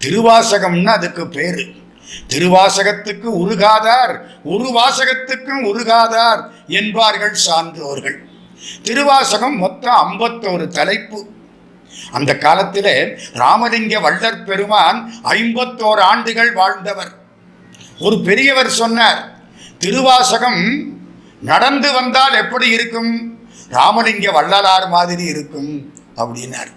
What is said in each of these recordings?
திருவாசகம்னு அதுக்கு பேரு. திருவாசகத்துக்கு உருகாதார் ஒரு வாசகத்துக்கும் உருகாதார் என்பார்கள் சான்றோர்கள். திருவாசகம் மொத்தம் 51 தலைப்பு. அந்த காலத்திலே ராமலிங்க வள்ளற் பெருமான் 51 ஆண்டுகள் வாழ்ந்தவர். ஒரு பெரியவர் சொன்னார், திருவாசகம் நடந்து வந்தால் எப்படி இருக்கும்? ராமலிங்க வள்ளலார் மாதிரி இருக்கும் அப்படின்னார்.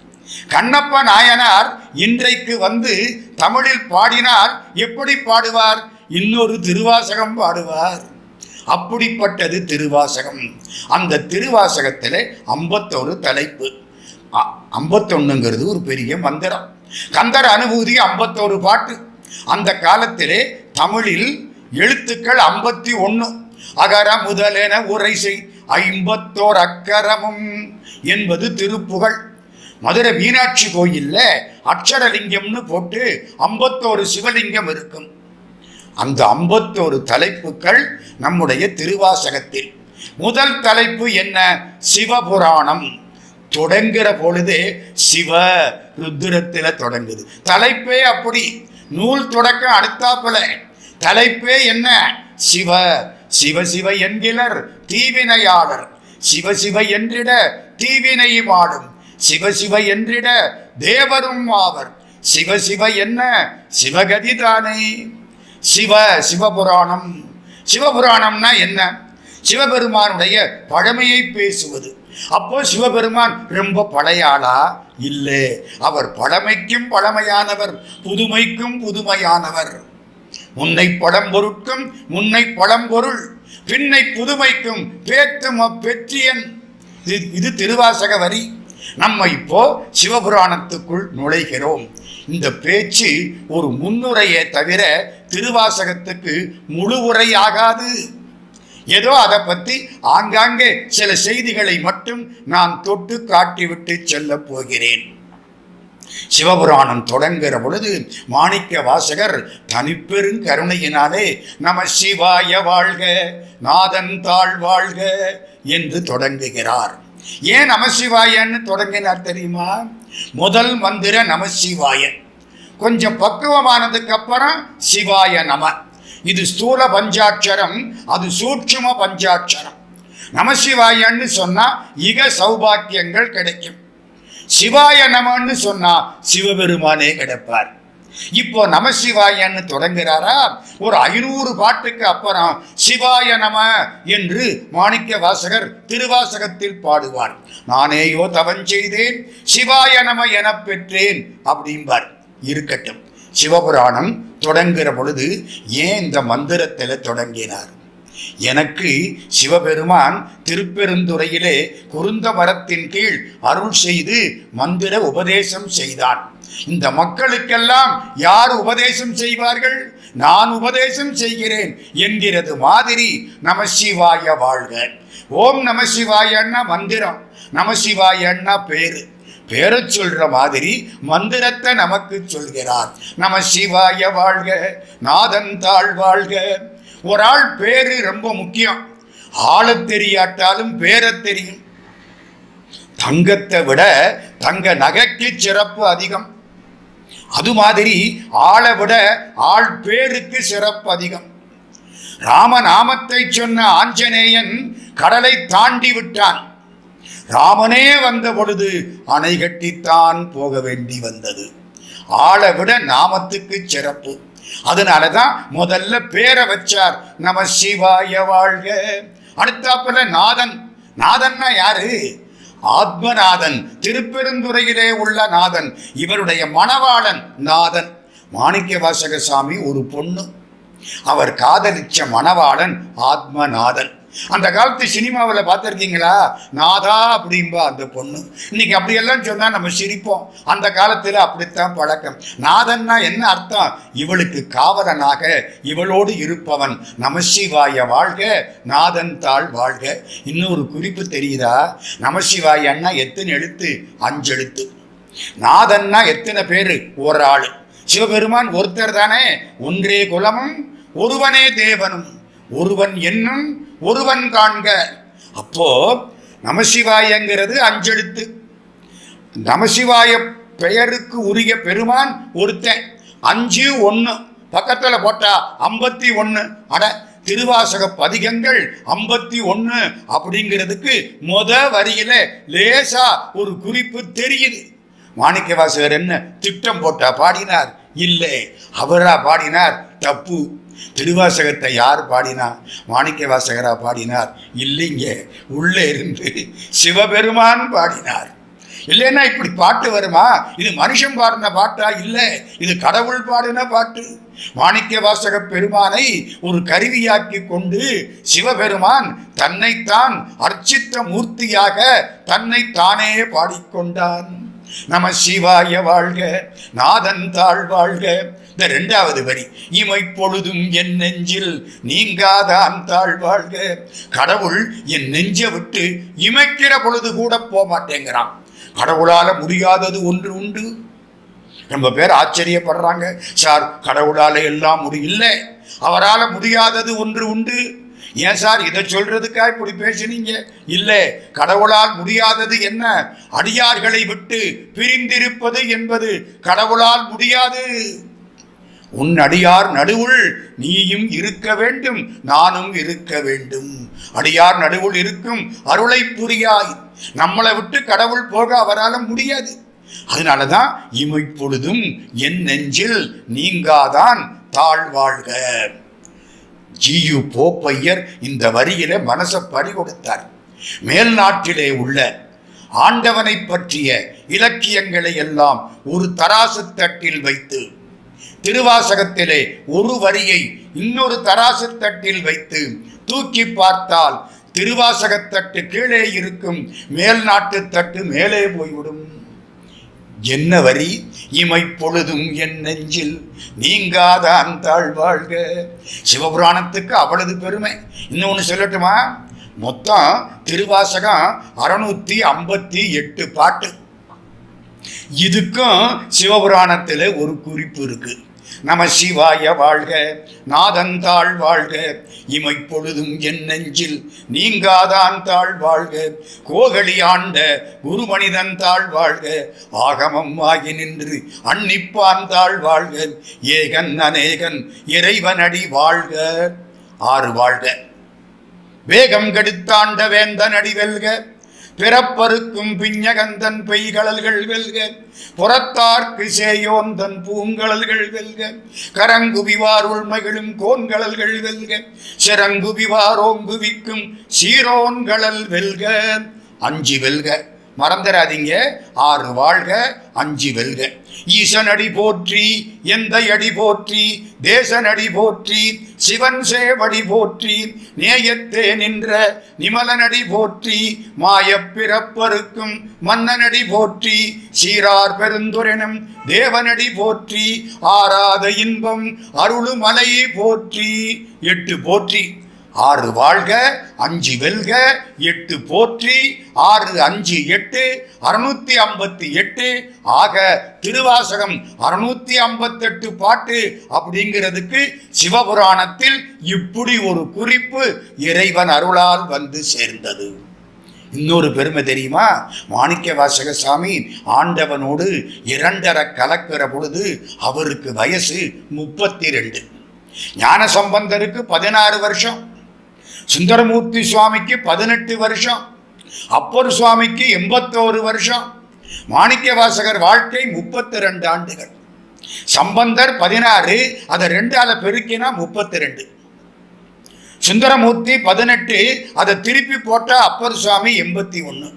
கண்ணப்ப நாயனார் இன்றைக்கு வந்து தமிழில் பாடினால் எப்படி பாடுவார்? இன்னொரு திருவாசகம் பாடுவார். அப்படிப்பட்டது திருவாசகம். அந்த திருவாசகத்தில் 51 தலைப்பு. 51ங்கிறது ஒரு பெரிய மந்திரம். கந்தர் அனுபூதி 51 பாட்டு. அந்த காலத்திலே தமிழில் எழுத்துக்கள் 51. அகர முதலென உரை செய் 51 அக்கரமும் என்பது திருப்புகழ். மதுரை மீனாட்சி கோயில்ல அக்ஷரலிங்கம்னு போட்டு 51 சிவலிங்கம் இருக்கும். அந்த 51 தலைப்புகள் நம்முடைய திருவாசகத்தில். முதல் தலைப்பு என்ன? சிவபுராணம். தொடங்குற பொழுதே சிவ ருத்ரத்தில் தொடங்குது. தலைப்பே அப்படி. நூல் தொடக்கம் அடுத்தாப்புல. தலைப்பே என்ன? சிவ. சிவ சிவ என்கிறர் தீவினையாளர். சிவ சிவ என்றிட தீவினை வாடும். சிவ சிவ என்றிட தேவரும் ஆவர். சிவ சிவ என்ன? சிவகதி தானே. சிவ சிவபுராணம். சிவபுராணம்னா என்ன? சிவபெருமானுடைய பழமையை பேசுவது. அப்போ சிவபெருமான் ரொம்ப பழையாளா? இல்லை, அவர் பழமைக்கும் பழமையானவர், புதுமைக்கும் புதுமையானவர். முன்னை பழம்பொருட்கும் முன்னை பழம்பொருள், பின்னை புதுமைக்கும் பேத்தும் அப்பெற்றியன். இது திருவாசக வரி. நம்ம இப்போ சிவபுராணத்துக்குள் நுழைகிறோம். இந்த பேச்சு ஒரு முன்னுரையே தவிர திருவாசகத்துக்கு முழு உரை ஆகாது. ஏதோ அதை பற்றி ஆங்காங்கே சில செய்திகளை மட்டும் நான் தொட்டு காட்டிவிட்டு செல்ல போகிறேன். சிவபுராணம் தொடங்குகிற பொழுது மாணிக்க வாசகர் தனிப்பெரும் கருணையினாலே நம சிவாய வாழ்க நாதன் தாழ் வாழ்க என்று தொடங்குகிறார். ஏன் நமசிவாயன்னு தொடங்கினார் தெரியுமா? முதல் மந்திர நமசிவாய. கொஞ்சம் பக்குவமானதுக்கு அப்புறம் சிவாய நம. இது ஸ்தூல பஞ்சாட்சரம், அது சூட்சும பஞ்சாட்சரம். நமசிவாயன்னு சொன்னா இக சௌபாக்கியங்கள் கிடைக்கும். சிவாய நமன்னு சொன்னா சிவபெருமானே கிடைப்பார். இப்போ நமசிவாயன்னு தொடங்குறாரா? ஒரு 500 பாட்டுக்கு அப்புறம் சிவாய நம என்று மாணிக்க வாசகர் திருவாசகத்தில் பாடுவார். நானேயோ தவம் செய்தேன் சிவாய நம என பெற்றேன் அப்படிம்பார். இருக்கட்டும். சிவபுராணம் தொடங்குகிற பொழுது ஏன் இந்த மந்திரத்தில் தொடங்கினார்? எனக்கு சிவபெருமான் திருப்பெருந்துறையிலே குருந்த மரத்தின் கீழ் அருள் செய்து மந்திர உபதேசம் செய்தான். இந்த மக்களுக்கெல்லாம் யார் உபதேசம் செய்வார்கள்? நான் உபதேசம் செய்கிறேன் என்கிறது மாதிரி நமசிவாய வாழ்க. ஓம் நமசிவாயன்னா மந்திரம், நமசிவாயன்னா பேரு. பேரை சொல்ற மாதிரி மந்திரத்தை நமக்கு சொல்கிறார். நமசிவாய வாழ்க நாதன் தாழ் வாழ்க. ஒரு ஆள் பேரு ரொம்ப முக்கியம். ஆள தெரியாட்டாலும் பேரை தெரியும். தங்கத்தை விட தங்க நகைக்கு சிறப்பு அதிகம். அது மாதிரி ஆளை விட ஆள் பேருக்கு சிறப்பு அதிகம். ராமநாமத்தை சொன்ன ஆஞ்சநேயன் கடலை தாண்டி விட்டான். ராமனே வந்த பொழுது அணை கட்டித்தான் போக வேண்டி வந்தது. ஆளை விட நாமத்துக்கு சிறப்பு. அதனாலதான் முதல்ல பேரை வச்சார் நம சிவாய வாழ்க. அடுத்தாப்புல நாதன். நாதன்னா யாரு? ஆத்மநாதன், திருப்பெருந்துறையிலே உள்ள நாதன். இவருடைய மணவாளன் நாதன். மாணிக்க வாசக சாமி ஒரு பொண்ணு. அவர் காதலிச்ச மணவாளன் ஆத்மநாதன். அந்த காலத்து சினிமாவில் பார்த்துருக்கீங்களா? நாதா அப்படின்பா அந்த பொண்ணு. இன்னைக்கு அப்படியெல்லாம் சொன்னால் நம்ம சிரிப்போம். அந்த காலத்தில் அப்படித்தான் பழக்கம். நாதன்னா என்ன அர்த்தம்? இவளுக்கு காவலனாக இவளோடு இருப்பவன். நமசிவாய வாழ்க நாதன் தாழ் வாழ்க. இன்னொரு குறிப்பு தெரியுதா? நமசிவாயன்னா எத்தனை எழுத்து? 5 எழுத்து. நாதன்னா எத்தனை பேரு? ஒரு ஆளு. சிவபெருமான் ஒருத்தர் தானே. ஒன்றே குலமும் ஒருவனே தேவனும் ஒருவன் என்னும் ஒருவன் காண்க. அப்போ நமசிவாயங்கிறது 5 எழுத்து. நமசிவாய பெயருக்கு உரிய பெருமான் ஒருத்தன். 5:1 பக்கத்துல போட்டா 51. அட, திருவாசக பதிகங்கள் 51 அப்படிங்கிறதுக்கு வரியில லேசா ஒரு குறிப்பு தெரியுது. மாணிக்கவாசகர் என்ன திட்டம் போட்டா பாடினார்? இல்லை, அவரா பாடினார்? தப்பு. திருவாசகத்தை யார் பாடினா? மாணிக்கவாசகரா பாடினார்? இல்லைங்க, உள்ளே இருந்து சிவபெருமான் பாடினார். இல்லைன்னா இப்படி பாட்டு வருமா? இது மனுஷன் பாடின பாட்டா? இல்லை, இது கடவுள் பாடின பாட்டு. மாணிக்கவாசக பெருமானை ஒரு கருவியாக்கி கொண்டு சிவபெருமான் தன்னைத்தான் அர்ச்சித்த மூர்த்தியாக தன்னைத்தானே பாடிக்கொண்டான். நம சிவாய வாழ்க, நாதன் தாழ் வாழ்க. இந்த 2வது வரி, இமை பொழுதும் என் நெஞ்சில் நீங்காதான் தாழ் வாழ்க. கடவுள் என் நெஞ்சை விட்டு இமைக்கிற பொழுது கூட போக மாட்டேங்கிறான். கடவுளால முடியாதது ஒன்று உண்டு. ரொம்ப பேர் ஆச்சரியப்படுறாங்க, சார் கடவுளால எல்லாம் முடியல, அவரால் முடியாதது ஒன்று உண்டு. ஏன் சார் இதை சொல்றதுக்கா இப்படி பேசுனீங்க? இல்லை, கடவுளால் முடியாதது என்ன? அடியார்களை விட்டு பிரிந்திருப்பது என்பது கடவுளால் முடியாது. உன் அடியார் நடுவுள் நீயும் இருக்க வேண்டும், நானும் இருக்க வேண்டும். அடியார் நடுவுள் இருக்கும் அருளை புரியாய். நம்மளை விட்டு கடவுள் போக அவரால் முடியாது. அதனாலதான் இமைப்பொழுதும் என் நெஞ்சில் நீங்காதான் தாழ்வாழ்க. ஜியு போப்பையர் இந்த வரியில மனசை பறி கொடுத்தார். மேல் நாட்டிலே உள்ள ஆண்டவனை பற்றிய இலக்கியங்களை எல்லாம் ஒரு தராசு தட்டில் வைத்து, திருவாசகத்திலே ஒரு வரியை இன்னொரு தராசு தட்டில் வைத்து தூக்கி பார்த்தால் திருவாசகத்தட்டு கீழே இருக்கும், மேல் நாட்டு தட்டு மேலே போய்விடும். என்ன வரி? இமைப்பொழுதும் என் நெஞ்சில் நீங்காதான் தாழ்வாழ்க. சிவபுராணத்துக்கு அவ்வளவு பெருமை. இன்னொன்னு சொல்லட்டுமா? மொத்தம் திருவாசகம் 658 பாட்டு. இதுக்கும் சிவபுராணத்தில் ஒரு குறிப்பு இருக்கு. நம சிவாய வாழ்க, நாதன் தாழ் வாழ்க, இமைப்பொழுதும் என் நெஞ்சில் நீங்காதான் தாழ் வாழ்க, கோகலி ஆண்ட குருமனிதன் தாழ் வாழ்க, ஆகமம் ஆகி நின்று அன்னிப்பான் தாழ் வாழ்க, ஏகன் அநேகன் இறைவனடி வாழ்க. 6 வாழ்க. வேகம் கெடுத்தாண்ட வேந்தன் அடி வெல்க, பிறப்பருக்கும் பிஞ்சகந்தன் பெய்கடல்கள் வெல்க, புறத்தார்க்கு சேயோந்தன் பூங்கடல்கள் வெல்க, கரங்குவிவார் உள்மகிழும் கோன்கடல்கள் வெல்க, சிறங்குவிவார் ஓங்குவிக்கும் சீரோன்கடல் வெல்க. 5 வெல்க, மறந்துடாதீங்க. 6 வாழ்க, 5 வெல்க. ஈசனடி போற்றி, எந்த அடி போற்றி, தேசனடி போற்றி, சிவன் சேவடி போற்றி, நேயத்தே நின்ற நிமலனடி போற்றி, மாயப் பிறப்பருக்கும் மன்னனடி போற்றி, சீரார் பெருந்துரெனும் தேவனடி போற்றி, ஆராத இன்பம் அருளுமலை போற்றி. 8 போற்றி. 6 வாழ்க, 5 வெல்க, 8 போற்றி, 6 5 8 658. ஆக திருவாசகம் 658 பாட்டு அப்படிங்கிறதுக்கு சிவபுராணத்தில் இப்படி ஒரு குறிப்பு இறைவன் அருளால் வந்து சேர்ந்தது. இன்னொரு பெருமை தெரியுமா? மாணிக்கவாசக சாமி ஆண்டவனோடு 2.5 கலக்கிற பொழுது அவருக்கு வயசு 32. ஞானசம்பந்தருக்கு 16 வருஷம், சுந்தரமூர்த்தி சுவாமிக்கு 18 வருஷம், அப்பர் சுவாமிக்கு 81 வருஷம். மாணிக்கவாசகர் வாழ்க்கை 32 ஆண்டுகள். சம்பந்தர் 16, அதை 2ஆல பெருக்கினா 32. சுந்தரமூர்த்தி 18, அதை திருப்பி போட்டா அப்பர் சுவாமி 81.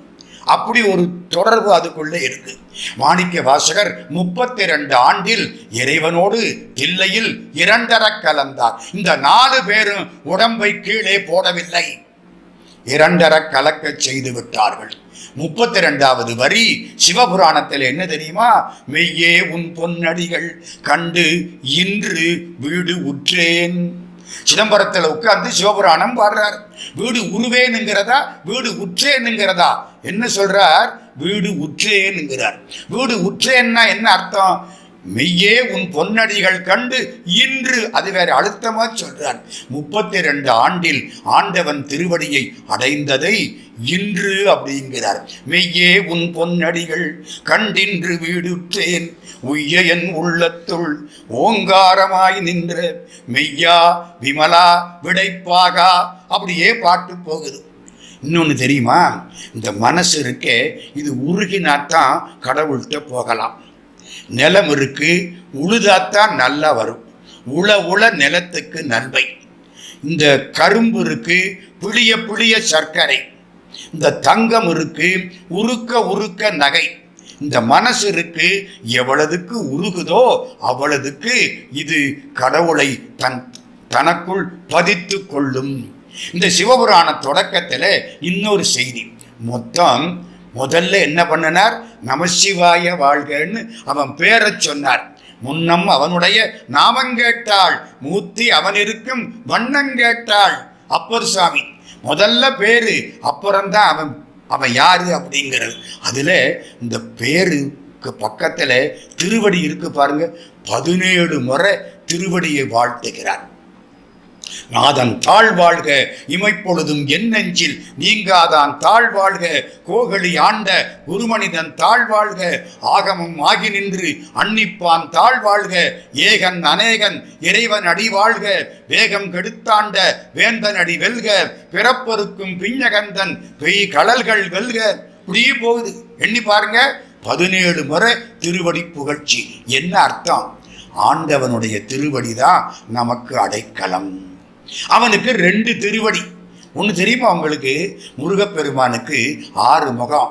அப்படி ஒரு தொடர்பு அதுக்குள்ளே இருக்கு. மாணிக்கவாசகர் 32 ஆண்டில் இறைவனோடு தில்லையில் 2.5 கலந்தார். இந்த 4 பேரும் உடம்பை கீழே போடவில்லை, 2.5 கலக்க செய்து விட்டார்கள். 32வது வரி சிவபுராணத்தில் என்ன தெரியுமா? மெய்யே உன் பொன்னடிகள் கண்டு இன்று வீடு உற்றேன். சிதம்பரத்தில் உட்கார்ந்து சிவபுராணம் பாடுறார். வீடு உருவேனுங்கிறதா, வீடு உற்றேனுங்கிறதா? என்ன சொல்றார்? வீடு உற்றேனுங்கிறார். வீடு உற்றேன்னா என்ன அர்த்தம்? மெய்யே உன் பொன்னடிகள் கண்டு இன்று, அது வேற அழுத்தமா சொல்றார், 32 ஆண்டில் ஆண்டவன் திருவடியை அடைந்ததை இன்று அப்படிங்கிறார். மெய்யே உன் பொன்னடிகள் கண்டின்று வீடுற்றேன், உய்ய என் உள்ளத்துள் ஓங்காரமாய் நின்ற மெய்யா விமலா விடைப்பாகா. அப்படியே பாட்டு போகுது. இன்னொன்று தெரியுமா, இந்த மனசு இருக்கே, இது உருகினாத்தான் கடவுள்கிட்ட போகலாம். நிலம் இருக்கு, உழுதாத்தான் நல்லா வரும். உள உள நிலத்துக்கு நன்மை. இந்த கரும்பு இருக்கு, புளிய புளிய சர்க்கரை. இந்த தங்கம் இருக்கு, உருக்க உருக்க நகை. இந்த மனசு இருக்கு, எவ்வளவுக்கு உருகுதோ அவ்வளவுக்கு இது கடவுளை தனக்குள் பதித்து கொள்ளும். இந்த சிவபுராண தொடக்கத்தில் இன்னொரு செய்தி. முதல்ல என்ன பண்ணினார், நமசிவாய வாழ்கன்னு அவன் பேரை சொன்னார். முன்னம் அவனுடைய நாமங்கேட்டாள், மூர்த்தி அவன் இருக்கும் வண்ணங்கேட்டாள். அப்பர் சாமி முதல்ல பேரு, அப்புறம்தான் அவன் யாரு அப்படிங்கிறது. அதுல இந்த பேருக்கு பக்கத்துல திருவடி இருக்கு பாருங்க. 17 முறை திருவடியை வாழ்த்துகிறார். நாதன் தாழ்வாழ்க இமைப்பொழுதும் என் நெஞ்சில் நீங்காதான் தாழ்வாழ்க, கோகலி ஆண்ட குருமனிதன் தாழ்வாழ்க, ஆகமம் ஆகி நின்று அன்னிப்பான் தாழ்வாழ்க, ஏகன் அநேகன் இறைவன் அடி வாழ்க, வேகம் கெடுத்தாண்ட வேந்தன் அடி வெல்க, பிறப்பருக்கும் பிஞ்சகந்தன் பெய் கடல்கள் வெல்க. இப்படி போகுது. எண்ணி பாருங்க, 17 முறை திருவடி புகழ்ச்சி. என்ன அர்த்தம்? ஆண்டவனுடைய திருவடிதான் நமக்கு அடைக்கலம். அவனுக்கு 2 திருவடி. ஒன்று தெரியுமா உங்களுக்கு? முருகப்பெருமானுக்கு 6 முகம்,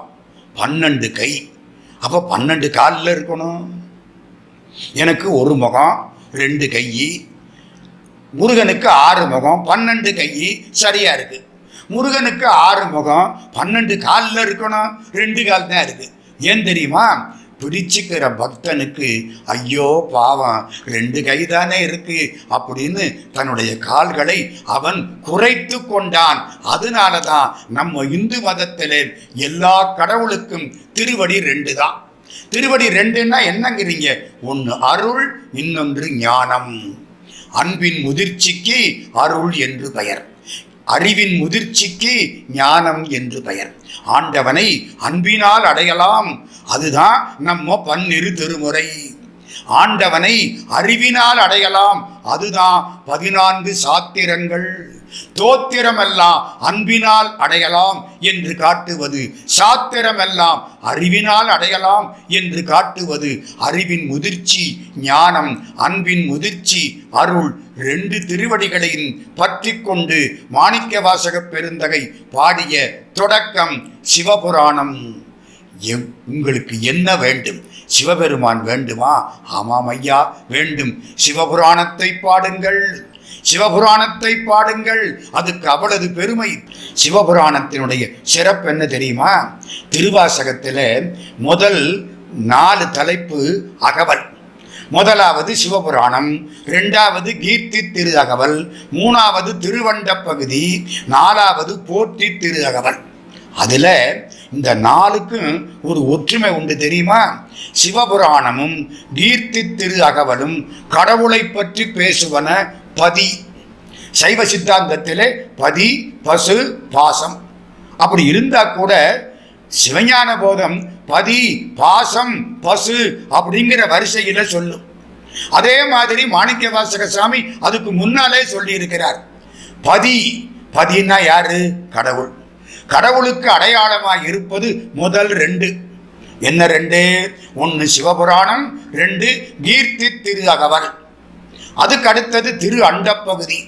12 கை. அப்போ 12 காலில் இருக்கணும். எனக்கு 1 முகம் 2 கை. முருகனுக்கு 6 முகம் 12 கை. சரியா இருக்கு. முருகனுக்கு 6 முகம் 12 காலில் இருக்கணும், 2 கால் தான் இருக்கு. ஏன் தெரியுமா? பிடிச்சுக்கிற பக்தனுக்கு ஐயோ பாவம் 2 கை தானே இருக்கு அப்படின்னு தன்னுடைய கால்களை அவன் குறைத்து கொண்டான். அதனால தான் நம்ம இந்து மதத்திலே எல்லா கடவுளுக்கும் திருவடி 2 தான். திருவடி 2ன்னா என்னங்கிறீங்க? ஒன்று அருள், இன்னொன்று ஞானம். அன்பின் முதிர்ச்சிக்கு அருள் என்று பெயர், அறிவின் முதிர்ச்சிக்கு ஞானம் என்று பெயர். ஆண்டவனை அன்பினால் அடையலாம், அதுதான் நம்ம 12 திருமுறை. ஆண்டவனை அறிவினால் அடையலாம், அதுதான் 14 சாத்திரங்கள். தோத்திரமெல்லாம் அன்பினால் அடையலாம் என்று காட்டுவது, சாத்திரமெல்லாம் அறிவினால் அடையலாம் என்று காட்டுவது. அறிவின் முதிர்ச்சி ஞானம், அன்பின் முதிர்ச்சி அருள். 2 திருவடிகளையும் பற்றி கொண்டு மாணிக்கவாசக பெருந்தகை பாடிய தொடக்கம் சிவபுராணம். உங்களுக்கு என்ன வேண்டும்? சிவபெருமான் வேண்டுமா? ஆமாம் ஐயா, வேண்டும். சிவபுராணத்தை பாடுங்கள், சிவபுராணத்தை பாடுங்கள். அதுக்கு அவ்வளவு பெருமை. சிவபுராணத்தினுடைய சிறப்பு என்ன தெரியுமா? திருவாசகத்தில் முதல் 4 தலைப்பு அகவல். முதலாவது சிவபுராணம், 2வது கீர்த்தி திரு அகவல், 3வது திருவண்ட பகுதி, 4வது போற்றி திரு அகவல். அதுல இந்த 4க்கும் ஒரு ஒற்றுமை உண்டு தெரியுமா? சிவபுராணமும் கீர்த்தி திரு அகவலும் கடவுளை பற்றி பேசுவன. பதி, சைவ சித்தாந்தத்திலே பதி பசு பாசம் அப்படி இருந்தா கூட சிவஞான போதம் பதி பாசம் பசு அப்படிங்கிற வரிசையில சொல்லும். அதே மாதிரி மாணிக்கவாசக சாமி அதுக்கு முன்னாலே சொல்லி இருக்கிறார். பதின்னா யாரு? கடவுள். கடவுளுக்கு அடையாளமாய் இருப்பது முதல் 2. என்ன 2? 1 சிவபுராணம், 2 கீர்த்தி திரு அகவல். அதுக்கு அடுத்தது திரு அண்ட பகுதி,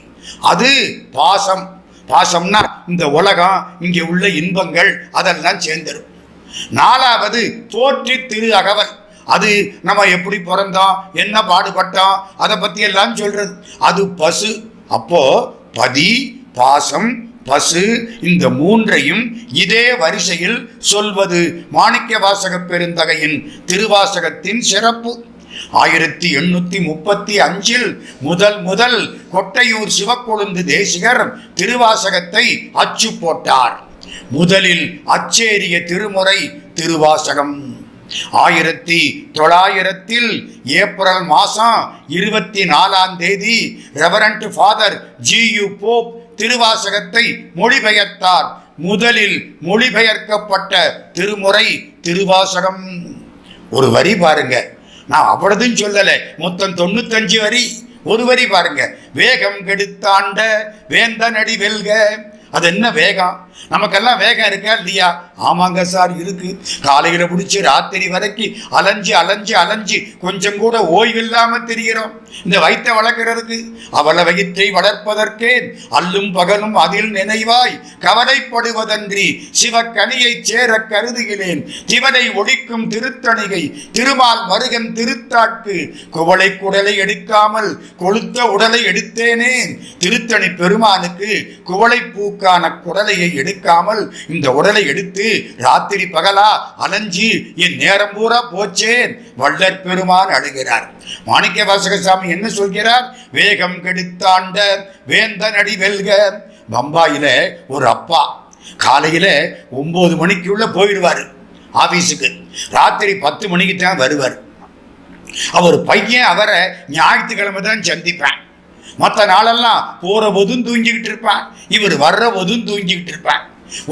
அது பாசம். பாசம்னா இந்த உலகம், இங்கே உள்ள இன்பங்கள் அதெல்லாம் சேர்ந்துடும். 4வது போற்றி திரு அகவல், அது நம்ம எப்படி பிறந்தோம், என்ன பாடுபட்டோம், அதை பத்தி எல்லாம் சொல்றது. அது பசு. அப்போ பதி பாசம் பசு இந்த 3ஐயும் இதே வரிசையில் சொல்வது மாணிக்கவாசக பெருந்தகையின் திருவாசகத்தின் சிறப்பு. 1835 முதல் கொட்டையூர் சிவக்கொழுந்து தேசிகர் திருவாசகத்தை அச்சு போட்டார். முதலில் அச்சேரிய திருமுறை திருவாசகம். 1900 ஏப்ரல் மாதம் 24 ரெவரண்ட் ஃபாதர் ஜி.யு. போப் திருவாசகத்தை மொழிபெயர்த்தார். முதலில் மொழிபெயர்க்கப்பட்ட திருமுறை திருவாசகம். ஒரு வரி பாருங்க, நான் அவ்வளதும் சொல்லல, மொத்தம் 95 வரி. ஒரு வரி பாருங்க, வேகம் கெடுத்தாண்ட வேந்தனடி வெல்க. அது என்ன வேகம்? நமக்கெல்லாம் வேகம் இருக்கா இல்லையா? ஆமாங்க சார், இருக்கு. காலையில பிடிச்சி ராத்திரி வரைக்கும் அலைஞ்சு அலைஞ்சு அலைஞ்சு கொஞ்சம் கூட ஓய்வில்லாம தெரிகிறோம். இந்த வயிற்றை வளர்க்கிறதுக்கு அவள வயிற்றை வளர்ப்பதற்கே அல்லும் பகலும் அதில் நினைவாய் கவலைப்படுவதன்றி சிவக்கனியை சேர கருதுகிறேன். திவலை ஒழிக்கும் திருத்தணிகை திருமால் மருகன் திருத்தாட்கு குவளை குடலை எடுக்காமல் கொளுத்த உடலை எடுத்தேனே. திருத்தணி பெருமானுக்கு குவளை பூக்கான குடலையை எடுக்காமல் இந்த உடலை எடுத்து ராத்திரி பகலா அலைஞ்சி என் நேரம் பூரா போச்சேன். வள்ளற் பெருமான் அழுகிறார். மாணிக்கவாசக சாமி என்ன சொல்கிறார்? வேகம் கெடுத்தாண்ட வேந்தனடி வெல்க. பம்பாயில ஒரு அப்பா காலையில 9 மணிக்குள்ள போயிடுவாரு ஆபீஸுக்கு. ராத்திரி 10 மணிக்கு தான் வருவார். அவர் பையன் அவரை ஞாயிற்றுக்கிழமை தான் சந்திப்பேன். மற்ற நாளெல்லாம் போற போதும் தூங்கிக்கிட்டு இருப்பான், இவர் வர்ற போதும் தூங்கிக்கிட்டு இருப்பான்.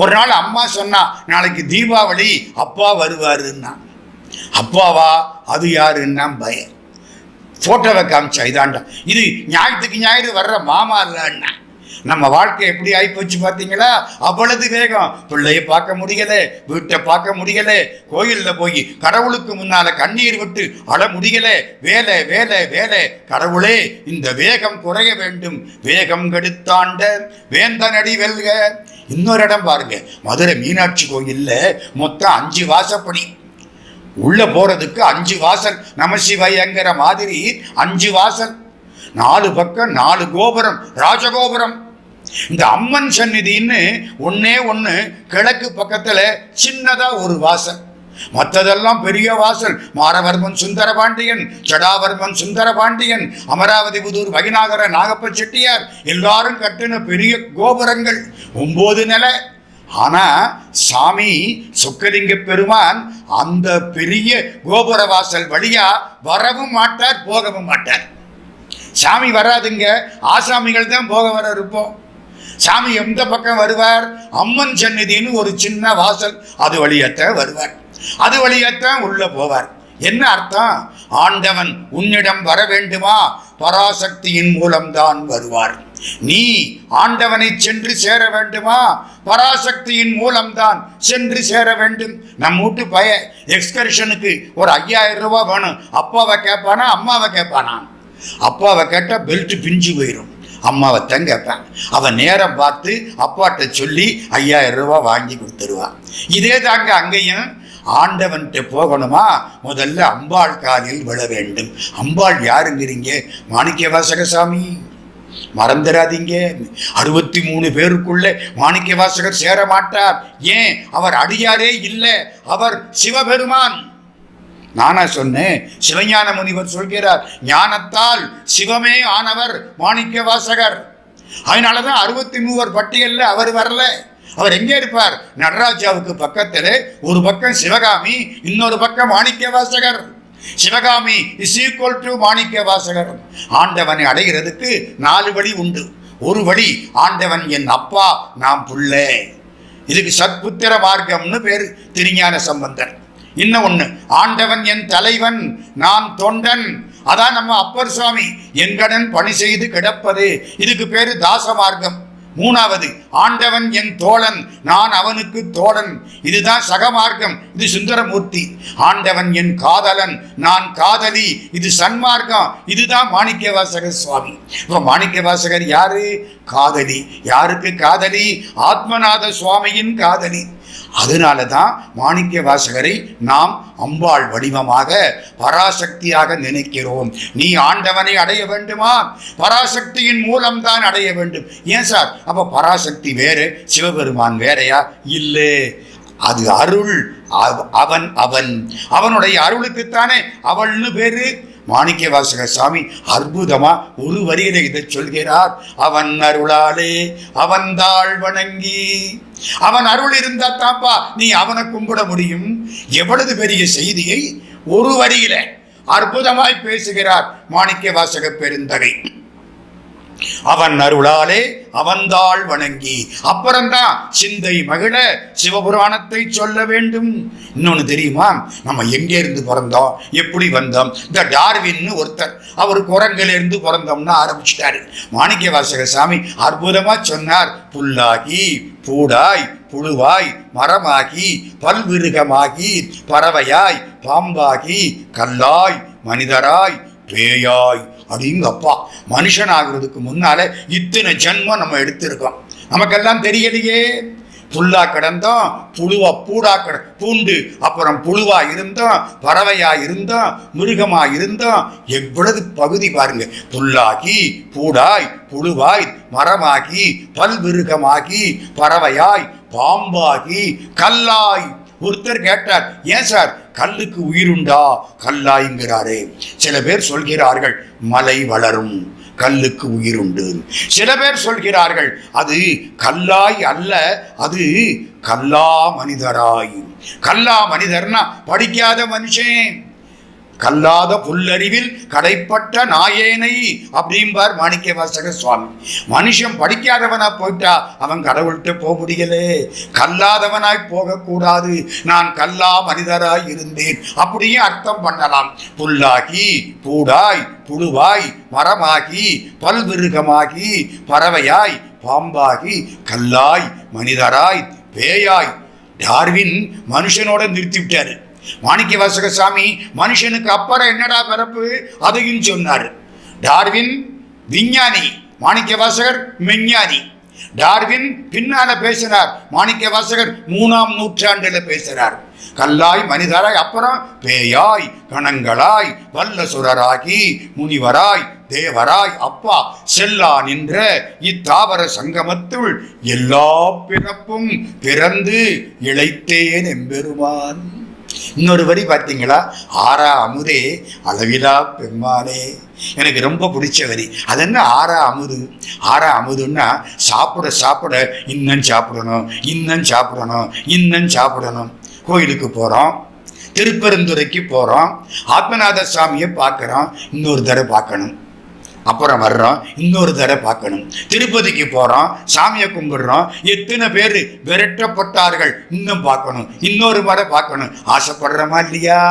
ஒரு நாள் அம்மா சொன்னா, நாளைக்கு தீபாவளி, அப்பா வருவாருன்னா. அப்பாவா? அது யாருன்னா பயம். போட்டோவை காமிச்சா, இதாண்டா இது ஞாயிற்றுக்கு ஞாயிறு வர்ற மாமா இல்லைன்னா. நம்ம வாழ்க்கை எப்படி ஆயிப்போச்சு பார்த்தீங்களா? அவ்வளவு வேகம். பிள்ளைய பார்க்க முடியல, வீட்டை பார்க்க முடியல, கோயிலில் போய் கடவுளுக்கு முன்னால கண்ணீர் விட்டு அழ முடியல. வேலை வேலை வேலை. கடவுளே, இந்த வேகம் குறைய வேண்டும். வேகம் கெடுத்தாண்ட வேந்தனடி வெல்க. இன்னொரு இடம் பாருங்க, மதுரை மீனாட்சி கோயில்ல மொத்தம் 5 வாசப்படி. உள்ள போறதுக்கு 5 வாசல். நமசிவாயங்கிற மாதிரி 5 வாசல், 4 பக்கம் 4 கோபுரம், ராஜகோபுரம். இந்த அம்மன் சந்நிதின்னு ஒன்னே ஒன்று கிழக்கு பக்கத்துல சின்னதா ஒரு வாசல், மற்றதெல்லாம் பெரிய வாசல். மாரவர்மன் சுந்தரபாண்டியன், ஜடாவர்மன் சுந்தரபாண்டியன், அமராவதிபுதூர் வைநாகர நாகப்ப செட்டியார் எல்லாரும் கட்டின பெரிய கோபுரங்கள், 9 நிலை. ஆனா சாமி சொக்கலிங்க பெருமான் அந்த பெரிய கோபுர வாசல் வழியா வரவும் மாட்டார், போகவும் மாட்டார். சாமி வராதுங்க, ஆசாமிகள் தான் போக வர இருப்போம். சாமி எந்த பக்கம் வருவார்? அம்மன் சந்நிதின்னு ஒரு சின்ன வாசல், அது வழியத்தான் வருவார், அது வழியத்தான் உள்ள போவார். என்ன அர்த்தம்? ஆண்டவன் உன்னிடம் வர வேண்டுமா? பராசக்தியின் மூலம்தான் வருவார். நீ ஆண்டவனை சென்று சேர வேண்டுமா? பராசக்தியின் மூலம்தான் சென்று சேர வேண்டும். நம்ம வீட்டு பய எக்ஸ்கர்ஷனுக்கு ஒரு 5000 ரூபாய் வேணும். அப்பாவை கேட்பானா அம்மாவை கேட்பானா? அப்பாவை கேட்டால் பெல்ட் பிஞ்சு போயிடும், அம்மாவை தான் கேட்பேன். அவன் நேரம் பார்த்து அப்பாட்ட சொல்லி 5000 ரூபாய் வாங்கி கொடுத்துருவான். இதே தாங்க அங்கேயும். ஆண்டவன்கிட்ட போகணுமா? முதல்ல அம்பாள் காலில் விழ வேண்டும். அம்பாள் யாருங்கிறீங்க? மாணிக்கவாசக சாமி, மறந்துடாதீங்க. 63 பேருக்குள்ள மாணிக்கவாசகர் சேர மாட்டார். ஏன்? அவர் அடியாரே இல்லை, அவர் சிவபெருமான். நானா சொன்னேன்? சிவஞான முனிவர் சொல்கிறார், ஞானத்தால் சிவமே ஆனவர் மாணிக்கவாசகர். அதனாலதான் 63 பட்டியல்ல அவர் வரல. அவர் எங்கே இருப்பார்? நடராஜாவுக்கு பக்கத்துல ஒரு பக்கம் சிவகாமி, இன்னொரு பக்கம் Manikkavasagar. Sivakami is equal to Manikkavasagar. ஆண்டவனை அடைகிறதுக்கு 4 வழி உண்டு. ஒரு வழி, ஆண்டவன் என் அப்பா, நான் புள்ளை. இதுக்கு சத்புத்திர மார்க்கம்னு பேரு, திருஞான சம்பந்தர். இன்னும் ஒண்ணு, ஆண்டவன் என் தலைவன், நான் தொண்டன். அதான் நம்ம அப்பர் சுவாமி, எங்கடன் பணி செய்து கிடப்பது. இதுக்கு பேரு தாச மார்க்கம். 3வது, ஆண்டவன் என் தோழன், நான் அவனுக்கு தோழன். இதுதான் சகமார்க்கம். இது சுந்தரமூர்த்தி. ஆண்டவன் என் காதலன், நான் காதலி. இது சன்மார்க்கம். இதுதான் மாணிக்கவாசகர் சுவாமி. இப்போ மாணிக்கவாசகர் யாரு? காதலி. யாருக்கு காதலி? ஆத்மநாத சுவாமியின் காதலி. அதனால தான் மாணிக்கவாசகரை நாம் அம்பாள் வடிவமாக பராசக்தியாக நினைக்கிறோம். நீ ஆண்டவனை அடைய வேண்டுமா? பராசக்தியின் மூலம்தான் அடைய வேண்டும். ஏன் சார், அப்ப பராசக்தி வேறு, சிவபெருமான் வேறையா? இல்லை, அது அருள். அவன் அவனுடைய அருளுக்குத்தானே அவள்னு பேரு. மாணிக்கவாசக சாமி அற்புதமா ஒரு வரியில இதை சொல்கிறார். அவன் அருளாலே அவன்தாள் வணங்கி. அவன் அருள் இருந்தா தாப்பா நீ அவனை கும்பிட முடியும். எவ்வளவு பெரிய செய்தியை ஒரு வரியில அற்புதமாய் பேசுகிறார் மாணிக்கவாசக பெருந்தகை. அவன் அருளாலே அவன்தாள் வணங்கி. அப்புறம்தான் சிந்தை மகிழ சிவபுராணத்தை சொல்ல வேண்டும். இன்னொன்னு தெரியுமா, நம்ம எங்கே இருந்து பிறந்தோம், எப்படி வந்தோம்? இந்த டார்வின் ஒருத்தர், அவர் குரங்கில இருந்து பிறந்தோம்னு ஆரம்பிச்சிட்டாரு. மாணிக்கவாசக சாமி அற்புதமா சொன்னார். புல்லாகி பூடாய் புழுவாய் மரமாகி பல்விருகமாகி பறவையாய் பாம்பாகி கல்லாய் மனிதராய் பேயாய். அப்படிங்கப்பா, மனுஷன் ஆகுறதுக்கு முன்னால இத்தனை ஜென்மம் நம்ம எடுத்திருக்கோம். நமக்கெல்லாம் தெரியலையே. புல்லா கிடந்தோம், புழுவா பூடா பூண்டு, அப்புறம் புழுவா இருந்தோம், பறவையா இருந்தோம், மிருகமா இருந்தோம். எவ்வளவு பகுதி பாருங்க. புல்லாகி பூடாய் புழுவாய் மரமாகி பல்விருகமாகி பறவையாய் பாம்பாகி கல்லாய். ஒருத்தர் கேட்டார், ஏன் சார் கல்லுக்கு உயிருண்டா கல்லாய்ங்கிறாரே? சில பேர் சொல்கிறார்கள் மலை வளரும், கல்லுக்கு உயிருண்டு. சில பேர் சொல்கிறார்கள் அது கல்லாய் அல்ல, அது கல்லா மனிதராய். கல்லா மனிதர்னா படிக்காத மனுஷன், கல்லாத புல்லறிவில் கடைப்பட்ட நாயேனை அப்படிம்பார் மாணிக்கவாசக சுவாமி. மனுஷன் படிக்காதவனா போயிட்டா அவன் கடவுள்கிட்ட போக முடியலே. கல்லாதவனாய் போகக்கூடாது. நான் கல்லா மனிதராய் இருந்தேன் அப்படியே அர்த்தம் பண்ணலாம். புல்லாகி பூடாய் புழுவாய் மரமாகி பல்விருகமாகி பறவையாய் பாம்பாகி கல்லாய் மனிதராய் பேயாய். டார்வின் மனுஷனோட நிறுத்தி விட்டாரு. மாணிக்கவாசக சாமி மனுஷனுக்கு அப்புறம் என்னடா பிறப்பு அதையும் சொன்னார். டார்வின் விஞ்ஞானி, மாணிக்கவாசகர் மெஞ்ஞானி. டார்வின் பின்னால பேசினார், மாணிக்கவாசகர் 3ஆம் நூற்றாண்டுல பேசுறார். கல்லாய் மனிதராய், அப்புறம் பேயாய் கணங்களாய் வல்லசுரராகி முனிவராய் தேவராய். அப்பா செல்லா நின்ற இத்தாவர சங்கமத்துள் எல்லா பிறப்பும் பிறந்து இழைத்தேன் எம்பெருமான். இன்னொரு வரி பார்த்தீங்களா, ஆறா அமுதே அளவிலா பெம்மானே. எனக்கு ரொம்ப பிடிச்ச வரி. அது என்ன ஆறா அமுது? ஆறா அமுதுன்னா சாப்பிட சாப்பிட இன்னும் சாப்பிடணும், இன்னும் சாப்பிடணும், இன்னும் சாப்பிடணும். கோயிலுக்கு போகிறோம், திருப்பெருந்துறைக்கு போகிறோம், ஆத்மநாத சாமியை பார்க்குறோம், இன்னொரு தடவை பார்க்கணும். அப்புறம் வர்றோம், இன்னொரு தடவை பார்க்கணும். திருப்பதிக்கு போகிறோம், சாமியை கும்பிடுறோம், எத்தனை பேர் விரட்டப்பட்டார்கள், இன்னும் பார்க்கணும், இன்னொரு முறை பார்க்கணும். ஆசைப்படுறோமா இல்லையா?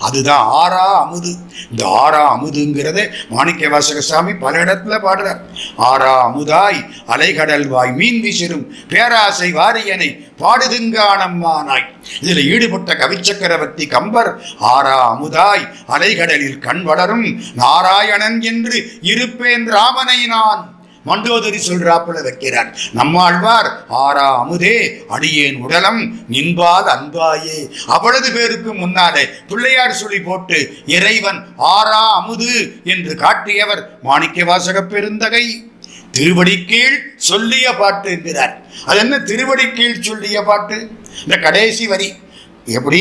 அதுதான் ஆறா அமுது. இந்த ஆறா அமுதுங்கிறத மாணிக்கவாசக சாமி பல இடத்துல பாடுறார். ஆறா அமுதாய் அலைகடல் வாய் மீன் விசிறும் பேராசை வாரியனை பாடுதுங்கானம்மானாய். இதில் ஈடுபட்ட கவிச்சக்கரவர்த்தி கம்பர் ஆறா அமுதாய் அலைகடலில் கண் வளரும் நாராயணன் என்று இருப்பேன் ராமனை நான் மண்டோதரி சொல்றாப்புல வைக்கிறார். நம்மாழ்வார் ஆறா அமுதே அடியேன் உடலம் நின்பால் அன்பாயே. அவ்வளவு பேருக்கு முன்னாலே பிள்ளையார் சொல்லி போட்டு இறைவன் ஆறா அமுது என்று காட்டியவர் மாணிக்கவாசக பெருந்தகை. திருவடி கீழ் சொல்லிய பாட்டு என்கிறார். அது என்ன திருவடி கீழ் சொல்லிய பாட்டு? இந்த கடைசி வரி எப்படி?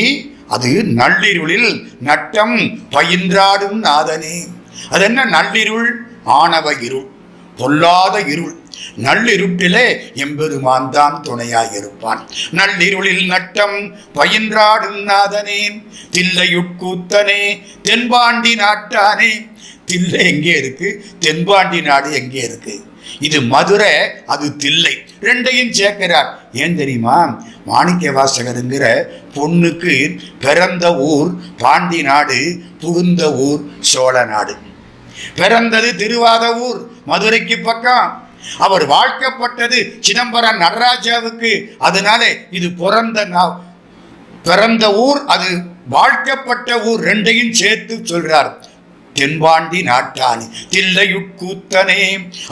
அது நள்ளிருளில் நட்டம் பயின்றாடும் நாதனே. அது என்ன நள்ளிருள்? ஆணவ இருள், பொல்லாத இருள். நள்ளிருட்டிலே எம்பெருமான் தான் துணையாயிருப்பான். நள்ளிருளில் நட்டம் பயின்றாடும் நாதனே தில்லையுட்கூத்தனே தென்பாண்டி நாட்டானே. தில்லை எங்கே இருக்கு? தென்பாண்டி நாடு எங்கே இருக்கு? இது மதுரை, அது தில்லை. ரெண்டையும் சேர்க்கிறார். ஏன் தெரியுமா? மாணிக்கவாசகருங்கிற பொண்ணுக்கு பிறந்த ஊர் பாண்டி நாடு, புகுந்த ஊர் சோழ நாடு. பிறந்தது திருவாதவூர், மதுரைக்கு பக்கம். அவர் வாழ்க்கப்பட்டது சிதம்பரம் நடராஜாவுக்கு. அதனால இது பிறந்த ஊர், அது வாழ்க்கப்பட்ட ஊர். ரெண்டையும் சேர்த்து சொல்றார். தென்பாண்டி நாட்டானி தில்லையுட்கூத்தனே.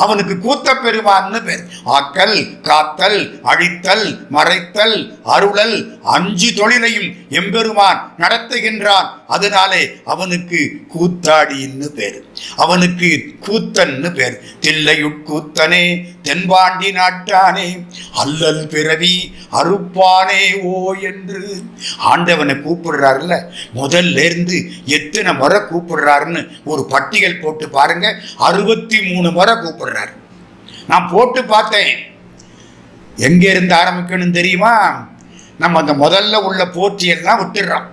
அவனுக்கு கூத்த பெருமான்னு பேர். ஆக்கல் காத்தல் அழித்தல் மறைத்தல் அருளல் 5 தொழிலையும் எம்பெருமான் நடத்துகின்றான். அதனாலே அவனுக்கு கூத்தாடின்னு பேரு, அவனுக்கு கூத்தன்னு பேர். தில்லையுட்கூத்தனே தென்பாண்டி நாட்டானே அல்லல் பிறவி அறுப்பானே ஓ என்று ஆண்டவனை கூப்பிடுறாருல்ல. முதல்ல இருந்து எத்தனை முறை கூப்பிடுறாருன்னு ஒரு பட்டியல் போட்டு பாருங்க. 63 முறை கூப்பிடுறாரு. நான் போட்டு பார்த்தேன். எங்க இருந்து ஆரம்பிக்கணும் தெரியுமா? நம்ம அந்த முதல்ல உள்ள போற்றியெல்லாம் விட்டுடுறோம்.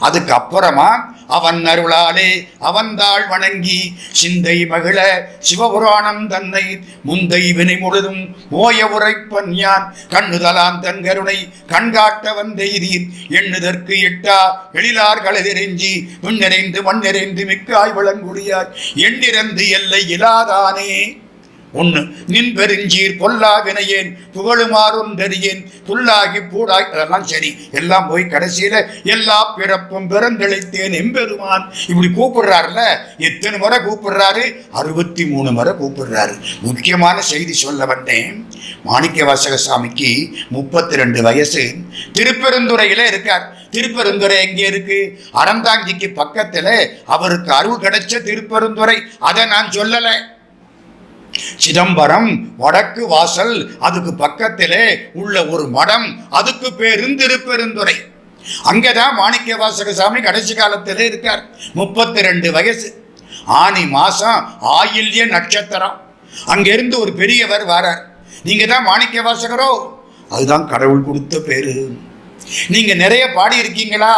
அதுக்கப்புறமா அவன் அருளாலே அவன்தாள் வணங்கி சிந்தை மகிழ சிவபுராணம் தன்னை முந்தை வினை முழுதும் மோய உரைப்பன் யான் கண்ணுதலான் தன் கருணை கண்காட்ட வந்தெய்தீர் எண்ணுதற்கு எட்டா எழிலார்கள் எதிரெஞ்சி விண்ணிறைந்து மண்ணிறைந்து மிக்காய் விளங்குடியாய் எண்ணிறந்து எல்லை இலாதானே ஒன்று நின் பெருஞ்சீர் பொல்லா வினையேன் புகழுமாறுந்தறியேன் புல்லாகி பூடாய். அதெல்லாம் சரி, எல்லாம் போய் கடைசியில எல்லா பிறப்பும் பிறந்தளித்தேன் எம்பெருமான். இப்படி கூப்பிடுறாருல. எத்தனை முறை கூப்பிடுறாரு? 63 முறை கூப்பிடுறாரு. முக்கியமான செய்தி சொல்ல வந்தேன். மாணிக்கவாசக சாமிக்கு 32 வயசு. திருப்பெருந்துறையில இருக்கார். திருப்பெருந்துறை எங்கே இருக்கு? அறந்தாங்கிக்கு பக்கத்துல அவருக்கு அருள் கிடைச்ச திருப்பெருந்துறை. அதை நான் சொல்லலை. சிதம்பரம் வடக்கு வாசல், அதுக்கு பக்கத்திலே உள்ள ஒரு மடம், அதுக்கு பேரு திருப்பெருந்துறை. அங்கதான் மாணிக்கவாசக சாமி கடைசி காலத்திலே இருக்கார். 32 வயசு. ஆனி மாசம் ஆயில்ய நட்சத்திரம். அங்கிருந்து ஒரு பெரியவர் வரார். நீங்க தான் மாணிக்கவாசகரோ? அதுதான் கடவுள் கொடுத்த பேரு. நீங்க நிறைய பாடி இருக்கீங்களா?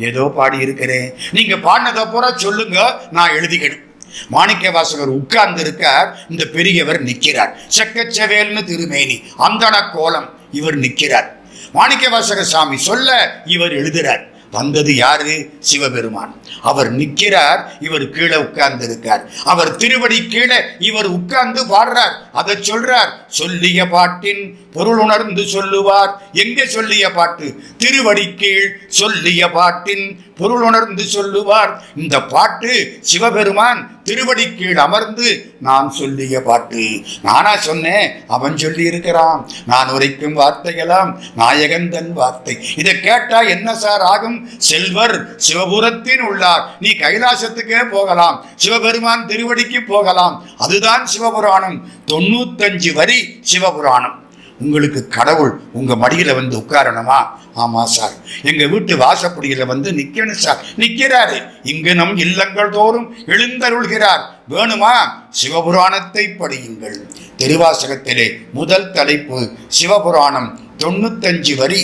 ஏதோ பாடி இருக்கிறேன். நீங்க பாடினதை பூரா சொல்லுங்க, நான் எழுதிக்கணும். மாணிக்கவாசகர் உட்கார்ந்து இருக்கார். இந்த பெரியவர் நிற்கிறார். செக்கச்சவேல்னு திருமேனி, அந்தன கோலம். இவர் நிற்கிறார். மாணிக்கவாசக சாமி சொல்ல இவர் எழுதுறார். வந்தது யாரு? சிவபெருமான். அவர் நிற்கிறார், இவர் கீழே உட்கார்ந்து இருக்கார். அவர் திருவடி கீழே இவர் உட்கார்ந்து பாடுறார். அதை சொல்றார். சொல்லிய பாட்டின் பொருள் உணர்ந்து சொல்லுவார். எங்க சொல்லிய பாட்டு? திருவடி கீழ் சொல்லிய பாட்டின் பொருள் உணர்ந்து சொல்லுவார். இந்த பாட்டு சிவபெருமான் திருவடி கீழ் அமர்ந்து நான் சொல்லிய பாட்டு. நானா சொன்னேன்? அவன் சொல்லி இருக்கிறான். நான் உரைக்கும் வார்த்தையெல்லாம் நாயகன் தன் வார்த்தை. இதை கேட்டா என்ன சார் ஆகும்? செல்வர் சிவபுரத்தின் உள்ளார். நீ கைலாசத்துக்கே போகலாம், சிவபெருமான் திருவடிக்கு போகலாம். அதுதான் சிவபுராணம். 95 வரி சிவபுராணம். உங்களுக்கு கடவுள் உங்க மடியில வந்து உட்காரணுமா? ஆமா சார். எங்க வீட்டு வாசப்படியில வந்து நிக்கணும் சார். நிக்கிறாரு. இங்கு நம் இல்லங்கள் தோறும் எழுந்தருள்கிறார். வேணுமா? சிவபுராணத்தை படியுங்கள். திருவாசகத்திலே முதல் தலைப்பு சிவபுராணம். 95 வரி.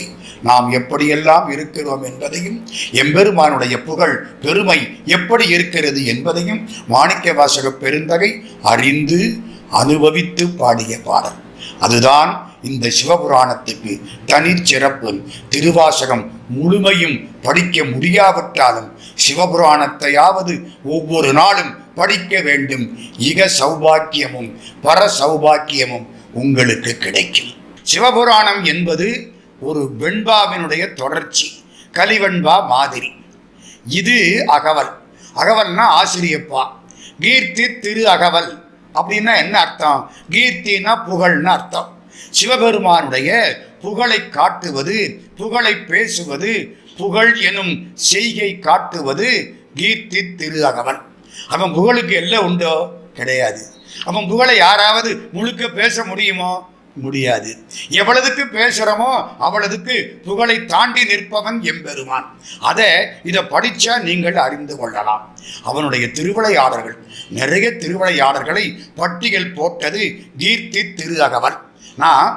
நாம் எப்படியெல்லாம் இருக்கிறோம் என்பதையும், எம்பெருமானுடைய புகழ் பெருமை எப்படி இருக்கிறது என்பதையும் மாணிக்கவாசக பெருந்தகை அறிந்து அனுபவித்து பாடிய பாடல். அதுதான் இந்த சிவபுராணத்துக்கு தனிச்சிறப்பு. திருவாசகம் முழுமையும் படிக்க முடியாவிட்டாலும் சிவபுராணத்தையாவது ஒவ்வொரு நாளும் படிக்க வேண்டும். இக சௌபாக்கியமும் பர சௌபாக்கியமும் உங்களுக்கு கிடைக்கும். சிவபுராணம் என்பது ஒரு வெண்பாவினுடைய தொடர்ச்சி, கலிவெண்பா மாதிரி. இது அகவல். அகவல்னா ஆசிரியப்பா. கீர்த்தி திரு அகவல் அப்படின்னா என்ன அர்த்தம்? கீர்த்தினா புகழ்னு அர்த்தம். சிவபெருமானுடைய புகழை காட்டுவது, புகழை பேசுவது, புகழ் எனும் செய்கை காட்டுவது கீர்த்தி திரு அகவல். அவன் புகழுக்கு எல்லாம் உண்டோ? கிடையாது. அவன் புகழை யாராவது முழுக்க பேச முடியுமோ? முடியாது. எவ்வளவுக்கு பேசுறோமோ அவ்வளவுக்கு புகழை தாண்டி நிற்பவன் எம்பெருமான். இதை படிச்சா நீங்கள் அறிந்து கொள்ளலாம். அவனுடைய திருவிளையாடல்கள், நிறைய திருவிளையாடல்களை பட்டியல் போட்டது கீர்த்தி திரு அகவல். நான்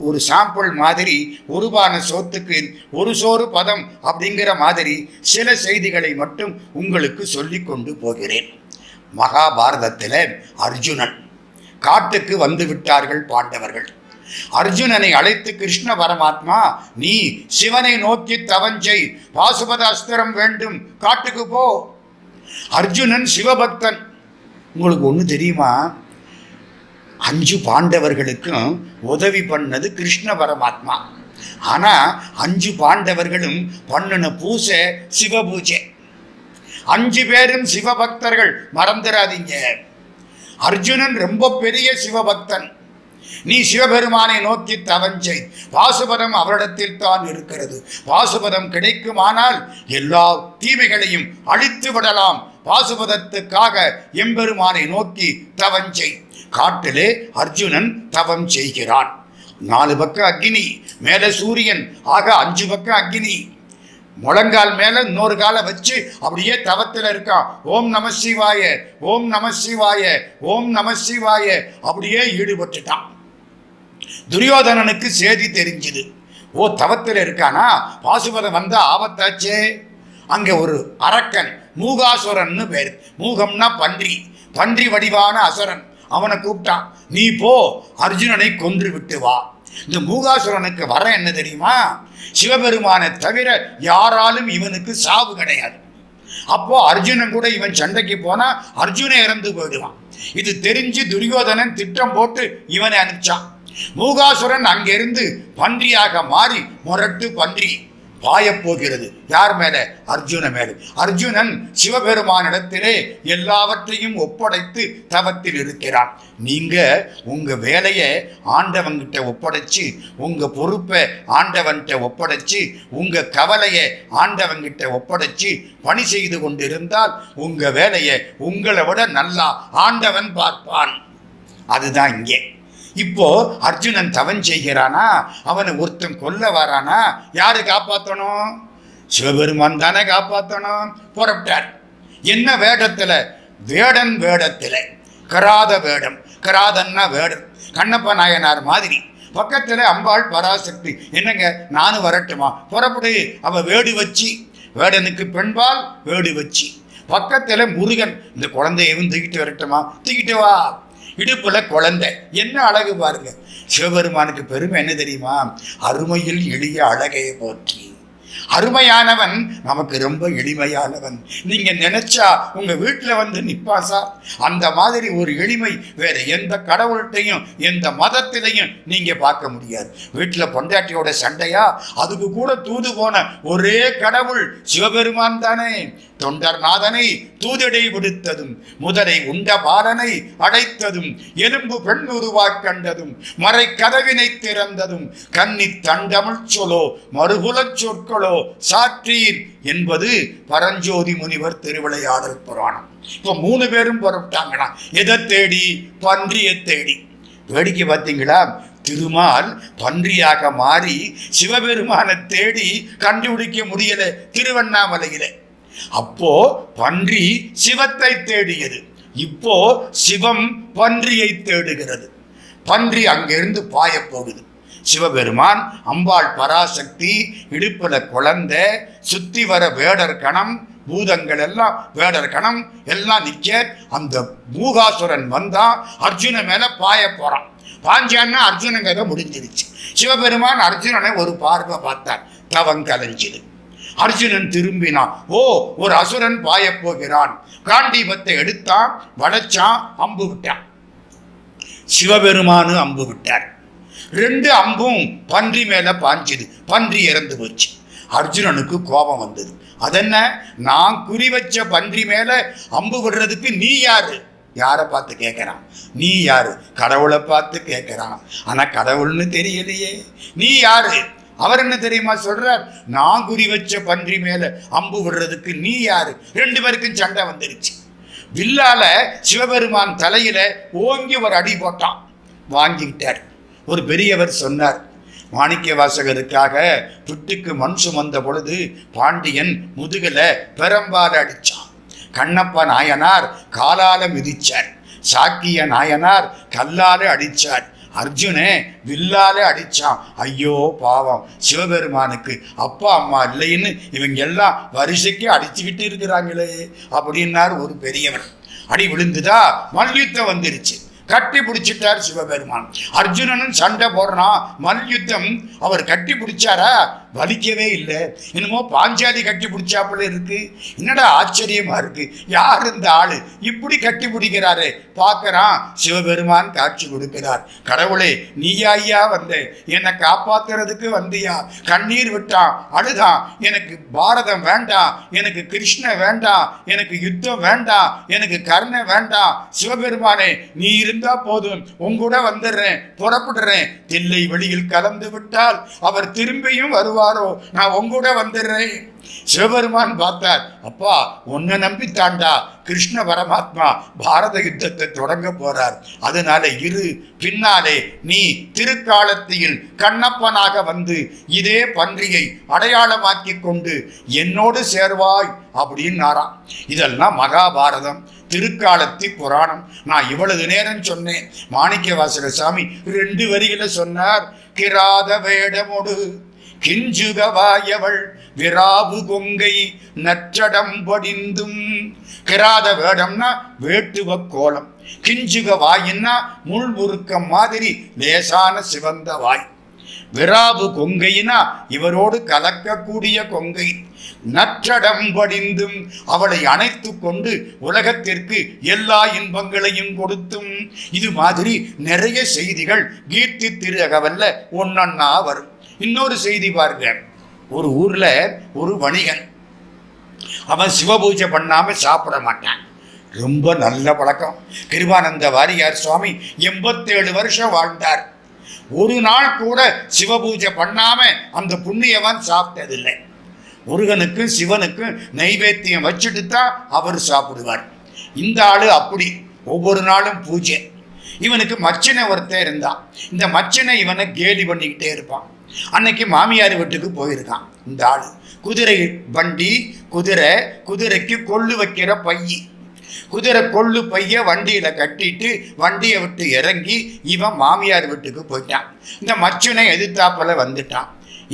ஒரு சாம்பிள் மாதிரி, ஒருபான சோத்துக்கு ஒரு சோறு பதம் அப்படிங்கிற மாதிரி சில செய்திகளை மட்டும் உங்களுக்கு சொல்லி கொண்டு போகிறேன். மகாபாரதத்தில் அர்ஜுனன் காட்டுக்கு வந்து விட்டார்கள் பாண்டவர்கள். அர்ஜுனனை அழைத்து கிருஷ்ண பரமாத்மா, நீ சிவனை நோக்கி தவஞ்சை, பாசுபத அஸ்திரம் வேண்டும், காட்டுக்கு போ. அர்ஜுனன் சிவபக்தன். உங்களுக்கு ஒண்ணு தெரியுமா? 5 பாண்டவர்களுக்கும் உதவி பண்ணது கிருஷ்ண பரமாத்மா. ஆனா 5 பாண்டவர்களும் பண்ணின பூசை சிவ பூஜை. 5 பேரும் சிவபக்தர்கள், மறந்துடாதீங்க. அர்ஜுனன் ரொம்ப பெரிய சிவபக்தன். நீ சிவபெருமானை நோக்கி தவஞ்சை, பாசுபதம் அவரிடத்தில் தான் இருக்கிறது. பாசுபதம் கிடைக்குமானால் எல்லா தீமைகளையும் அழித்து விடலாம். பாசுபதத்துக்காக எம்பெருமானை நோக்கி தவஞ்சை. காட்டிலே அர்ஜுனன் தவம் செய்கிறான். 4 பக்கம் அக்னி, மேல சூரியன், ஆக 5 பக்கம் அக்னி. முழங்கால் மேல இன்னொரு காலை வச்சு அப்படியே தவத்தில் இருக்கான். ஓம் நம சிவாய, ஓம் நம சிவாய, ஓம் நம சிவாய அப்படியே ஈடுபட்டுட்டான். துரியோதனனுக்கு செய்தி தெரிஞ்சுது. ஓ, தவத்தில் இருக்கானா, பாசுபதம் வந்த ஆபத்தாச்சே. அங்கே ஒரு அரக்கன், மூகாசுரன்னு பேர். மூகம்னா பன்றி, பன்றி வடிவான அசுரன். அவனை கூப்பிட்டான், நீ போ அர்ஜுனனை கொன்று விட்டு வா. இந்த மூகாசுரனுக்கு வர என்ன தெரியுமா, சிவபெருமானை தவிர யாராலும் இவனுக்கு சாவு கிடையாது. அப்போ அர்ஜுனன் கூட இவன் சண்டைக்கு போனா அர்ஜுனன் இறந்து போயிடுவான். இது தெரிஞ்சு துரியோதனன் திட்டம் போட்டு இவனை அனுப்பிச்சான். மூகாசுரன் அங்கிருந்து பன்றியாக மாறி முரட்டு பன்றி பாயப்போகிறது. யார் மேல? அர்ஜுன மேல. அர்ஜுனன் சிவபெருமானிடத்திலே எல்லாவற்றையும் ஒப்படைத்து தவத்தில் இருக்கிறான். நீங்க உங்க வேலையை ஆண்டவன்கிட்ட ஒப்படைச்சு, உங்க பொறுப்பை ஆண்டவன்கிட்ட ஒப்படைச்சு, உங்க கவலையை ஆண்டவன்கிட்ட ஒப்படைச்சு பணி செய்து கொண்டிருந்தால் உங்க வேலையை உங்களை விட நல்லா ஆண்டவன் பார்ப்பான். அதுதான் இங்கே. இப்போ அர்ஜுனன் தவம் செய்கிறானா, அவனை ஒருத்தன் கொல்ல வரானா, யாரு காப்பாற்றணும்? சிவபெருமான் தானே காப்பாற்றணும். புறப்பட்டார். என்ன வேடத்துல? வேடன் வேடத்துல. கராத வேடம். கராதன்னா வேடம். கண்ணப்ப நாயனார் மாதிரி. பக்கத்துல அம்பாள் பராசக்தி. என்னங்க நானும் வரட்டுமா? புறப்படு. அவ வேடு வச்சு, வேடனுக்கு பெண்பால் வேடு வச்சு. பக்கத்துல முருகன். இந்த குழந்தையவும் தூக்கிட்டு வரட்டுமா? தூக்கிட்டு வா. இடுப்புல குழந்தை. என்ன அழகு பாருங்க. சிவபெருமானுக்கு பெருமை என்ன தெரியுமா? அருமையில் எளிய அழகையை போற்றி. அருமையானவன் நமக்கு ரொம்ப எளிமையானவன். நீங்க நினைச்சா உங்க வீட்டுல வந்து நிப்பாசா. அந்த மாதிரி ஒரு எளிமை வேற எந்த கடவுள்கிட்டையும் எந்த மதத்திலையும் நீங்க பார்க்க முடியாது. வீட்டுல பொண்டாட்டியோட சண்டையா, அதுக்கு கூட தூது போன ஒரே கடவுள் சிவபெருமான் தானே. தொண்டர்நாதனை தூதடை விடுத்ததும், முதலை உண்ட பாலனை அடைத்ததும், எலும்பு பெண் உருவாக் கண்டதும், மறை கதவினை திறந்ததும், கன்னி தண்டமிழ் சொல்லோ மறுகுலச் சொற்களோ சாற்றீர் என்பது பரஞ்சோதி முனிவர் திருவிளையாடல் புராணம். இப்போ 3 பேரும் புறப்பட்டாங்களா. எதை தேடி? பன்றியை தேடி. வேடிக்கை பார்த்தீங்களா? திருமால் பன்றியாக மாறி சிவபெருமானை தேடி கண்டுபிடிக்க முடியல திருவண்ணாமலையில. அப்போ பன்றி சிவத்தை தேடியது. இப்போ சிவம் பன்றியை தேடுகிறது. பன்றி அங்கிருந்து பாய போகுது. சிவபெருமான், அம்பாள் பராசக்தி, இடுப்புல குழந்தை, சுத்தி வர வேடர் கணம், பூதங்கள் எல்லாம் வேடர் கணம் எல்லாம் நிக்க. அந்த மூகாசுரன் வந்தா அர்ஜுன மேல பாய போறான். பாஞ்சான்னா அர்ஜுனன் கதை முடிஞ்சிருச்சு. சிவபெருமான் அர்ஜுனனை ஒரு பார்வை பார்த்தார். தவம் கலைஞ்சிது. அர்ஜுனன் திரும்பினான். ஓ, ஒரு அசுரன் பாய போகிறான். காண்டீபத்தை எடுத்தான், வளைச்சான், அம்பு விட்டான். சிவபெருமானு அம்பு விட்டார். 2 அம்பும் பன்றி மேல பாஞ்சுது. பன்றி இறந்து போச்சு. அர்ஜுனனுக்கு கோபம் வந்தது. அதென்ன, நான் குறி வச்ச பன்றி மேல அம்பு விடுறதுக்கு நீ யாரு? யாரை பார்த்து கேட்கிறான்? நீ யாரு? கடவுளை பார்த்து கேட்கிறான். ஆனா கடவுள்னு தெரியலையே. நீ யாரு? அவர் என்ன தெரியுமா சொல்றார்? நான் குறி வச்ச பன்றி மேல அம்பு விடுறதுக்கு நீ யாரு? 2 பேருக்கும் சண்டை வந்துருச்சு. வில்லால சிவபெருமான் தலையில ஓங்கி ஒரு அடி போட்டான். வாங்கிக்கிட்டார். ஒரு பெரியவர் சொன்னார், மாணிக்க வாசகருக்காக புட்டுக்கு மண் சுமந்த பொழுது பாண்டியன் முதுகல பெரம்பால அடிச்சான். கண்ணப்ப நாயனார் காலால மிதிச்சார். சாக்கிய நாயனார் கல்லால அடிச்சார். அர்ஜுனே வில்லால அடிச்சான். ஐயோ பாவம், சிவபெருமானுக்கு அப்பா அம்மா இல்லைன்னு இவங்க எல்லாம் வரிசைக்கு அடிச்சுக்கிட்டு இருக்கிறாங்களே அப்படின்னார் ஒரு பெரியவர். அடி விழுந்துதா, மல்யுத்தம் வந்துருச்சு. கட்டி பிடிச்சிட்டார் சிவபெருமான். அர்ஜுனனும் சண்டை போடுறான். மல்யுத்தம். அவர் கட்டி பிடிச்சாரா? வலிக்கவே இல்லை. என்னமோ பாஞ்சாலி கட்டி பிடிச்சாப்புல இருக்கு. என்னடா ஆச்சரியமா இருக்கு, யார் இந்த ஆளு இப்படி கட்டி பிடிக்கிறாரு? பார்க்கறான், சிவபெருமான் காட்சி கொடுக்கிறார். கடவுளே, நீயா ஐயா வந்த, என்னை காப்பாத்துறதுக்கு வந்தியா? கண்ணீர் விட்டான், அழுதான். எனக்கு பாரதம் வேண்டாம், எனக்கு கிருஷ்ண வேண்டாம், எனக்கு யுத்தம் வேண்டாம், எனக்கு கர்ண வேண்டாம். சிவபெருமானே, நீ இருந்து இருந்தா போதும், உங்கூட வந்துடுறேன், புறப்படுறேன். தில்லை வெளியில் கலந்து விட்டால் அவர் திரும்பியும் வருவாரோ, நான் உங்கூட வந்துடுறேன். சிவபெருமான் பார்த்தார், அப்பா உன்னை நம்பித்தாண்டா கிருஷ்ண பரமாத்மா பாரத யுத்தத்தை தொடங்க போறார், அதனால இரு, பின்னாலே நீ திருக்காலத்தில் கண்ணப்பனாக வந்து இதே பன்றியை அடையாளமாக்கி கொண்டு என்னோடு சேர்வாய் அப்படின்னாராம். இதெல்லாம் மகாபாரதம், திருக்காலத்தி புராணம். நான் இவ்வளவு நேரம் சொன்னேன், மாணிக்கவாசக சாமி 2 வரிகளை சொன்னார். கிராத வேடமோடு கிஞ்சுகவாயவள் விராவு கொங்கை நற்றடம் படிந்தும். கிராத வேடம்னா வேட்டுவ கோலம், கிஞ்சுக வாயின்னா முள்முறுக்கம் மாதிரி லேசான சிவந்த வாய், விராவு கொங்கையினா இவரோடு கலக்கக்கூடிய கொங்கை, நற்றடம் படிந்தும் அவளை அணைத்து கொண்டு உலகத்திற்கு எல்லா இன்பங்களையும் கொடுத்தும். இது மாதிரி நிறைய செய்திகள் கீர்த்தி திருஅகவல்ல ஒன்னொன்னா வரும். இன்னொரு செய்தி பாருங்க, ஒரு ஊர்ல ஒரு வணிகன், அவன் சிவபூஜை பண்ணாம சாப்பிட மாட்டான். ரொம்ப நல்ல பழக்கம். கிருபானந்த வாரியார் சுவாமி 87 வருஷம் வாழ்ந்தார். ஒரு நாள் கூட சிவபூஜை பண்ணாம அந்த புண்ணியவன் சாப்பிட்டதில்லை. முருகனுக்கும் சிவனுக்கும் நைவேத்தியம் வச்சுட்டு தான் அவர் சாப்பிடுவார். இந்த ஆளு அப்படி ஒவ்வொரு நாளும் பூஜை. இவனுக்கு மச்சினை ஒருத்தர் இருந்தான். இந்த மச்சினை இவனை கேலி பண்ணிக்கிட்டே இருப்பான். அன்னைக்கு மாமியார் வீட்டுக்கு போயிருக்கான் இந்த ஆளு. குதிரை வண்டி, குதிரைக்கு கொள்ளு வைக்கிற பைய, குதிரை கொள்ளு பைய வண்டியில கட்டிட்டு வண்டியை விட்டு இறங்கி இவன் மாமியார் வீட்டுக்கு போயிட்டான். இந்த மச்சினை எதிர்த்தாப்புல வந்துட்டான்.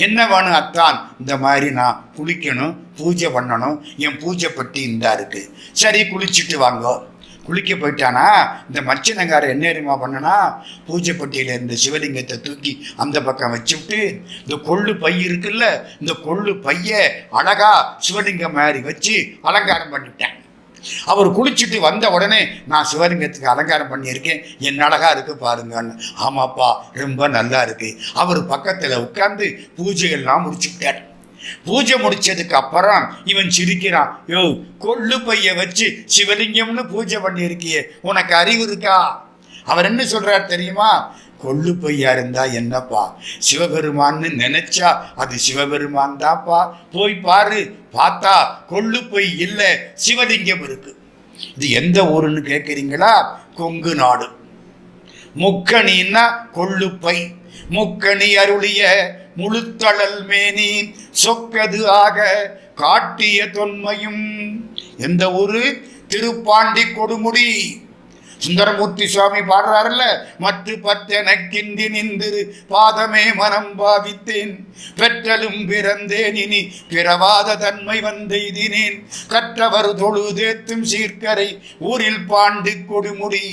என்ன வேணும் அத்தான்? இந்த மாதிரி நான் குளிக்கணும், பூஜை பண்ணணும், என் பூஜை பட்டி இந்தா இருக்கு. சரி குளிச்சுட்டு வாங்கோ. குளிக்க போயிட்டானா இந்த மச்சினங்கார என்ன தெரியுமா பண்ணனா, பூஜை பட்டியில இருந்த சிவலிங்கத்தை தூக்கி அந்த பக்கம் வச்சுவிட்டு இந்த கொள்ளு பை இருக்குல்ல, இந்த கொள்ளு பைய அழகா சிவலிங்கம் மாதிரி வச்சு அலங்காரம் பண்ணிட்டேன். அவர் குளிச்சுட்டு வந்த உடனே, நான் சிவலிங்கத்துக்கு அலங்காரம் பண்ணியிருக்கேன், என்ன அழகா இருக்கு பாருங்கன்னு. ஆமாப்பா ரொம்ப நல்லா இருக்கு. அவர் பக்கத்துல உட்கார்ந்து பூஜைகள்லாம் முடிச்சுக்கிட்டார். பூஜை முடிச்சதுக்கு அப்புறம் இவன் சிரிக்கிறான். யோ, கொள்ளு பைய வச்சு சிவலிங்கம்னு பூஜை பண்ணியிருக்கியே, உனக்கு அறிவு இருக்கா? அவர் என்ன சொல்றார் தெரியுமா? கொள்ளு பையா இருந்தா என்னப்பா, சிவபெருமான்னு நினைச்சா அது சிவபெருமான் தான்ப்பா, போய் பாரு, பார்த்தா கொள்ளு பை இல்ல, சிவலிங்கம் இருக்கு. இது எந்த ஊருன்னு கேட்கிறீங்களா? கொங்கு நாடு. முக்கணின்னா கொள்ளுப்பை, முக்கணி அருளிய முழுத்தழல் மேனி சொக்கது ஆக காட்டிய தொன்மையும். எந்த ஊரு? திருப்பாண்டி கொடுமுடி. சுந்தரமூர்த்தி சுவாமி பாடுறாருல்ல, மற்ற பத்தெனக்கின்றி நின்று பாதமே மனம் பாவித்தேன், பெற்றலும் பிறந்தேன் இனி பிறவாத தன்மை வந்தெய்தினேன், கற்றவர் தொழுதேத்தும் சீர்கரை ஊரில் பாண்டி கொடுமுடி,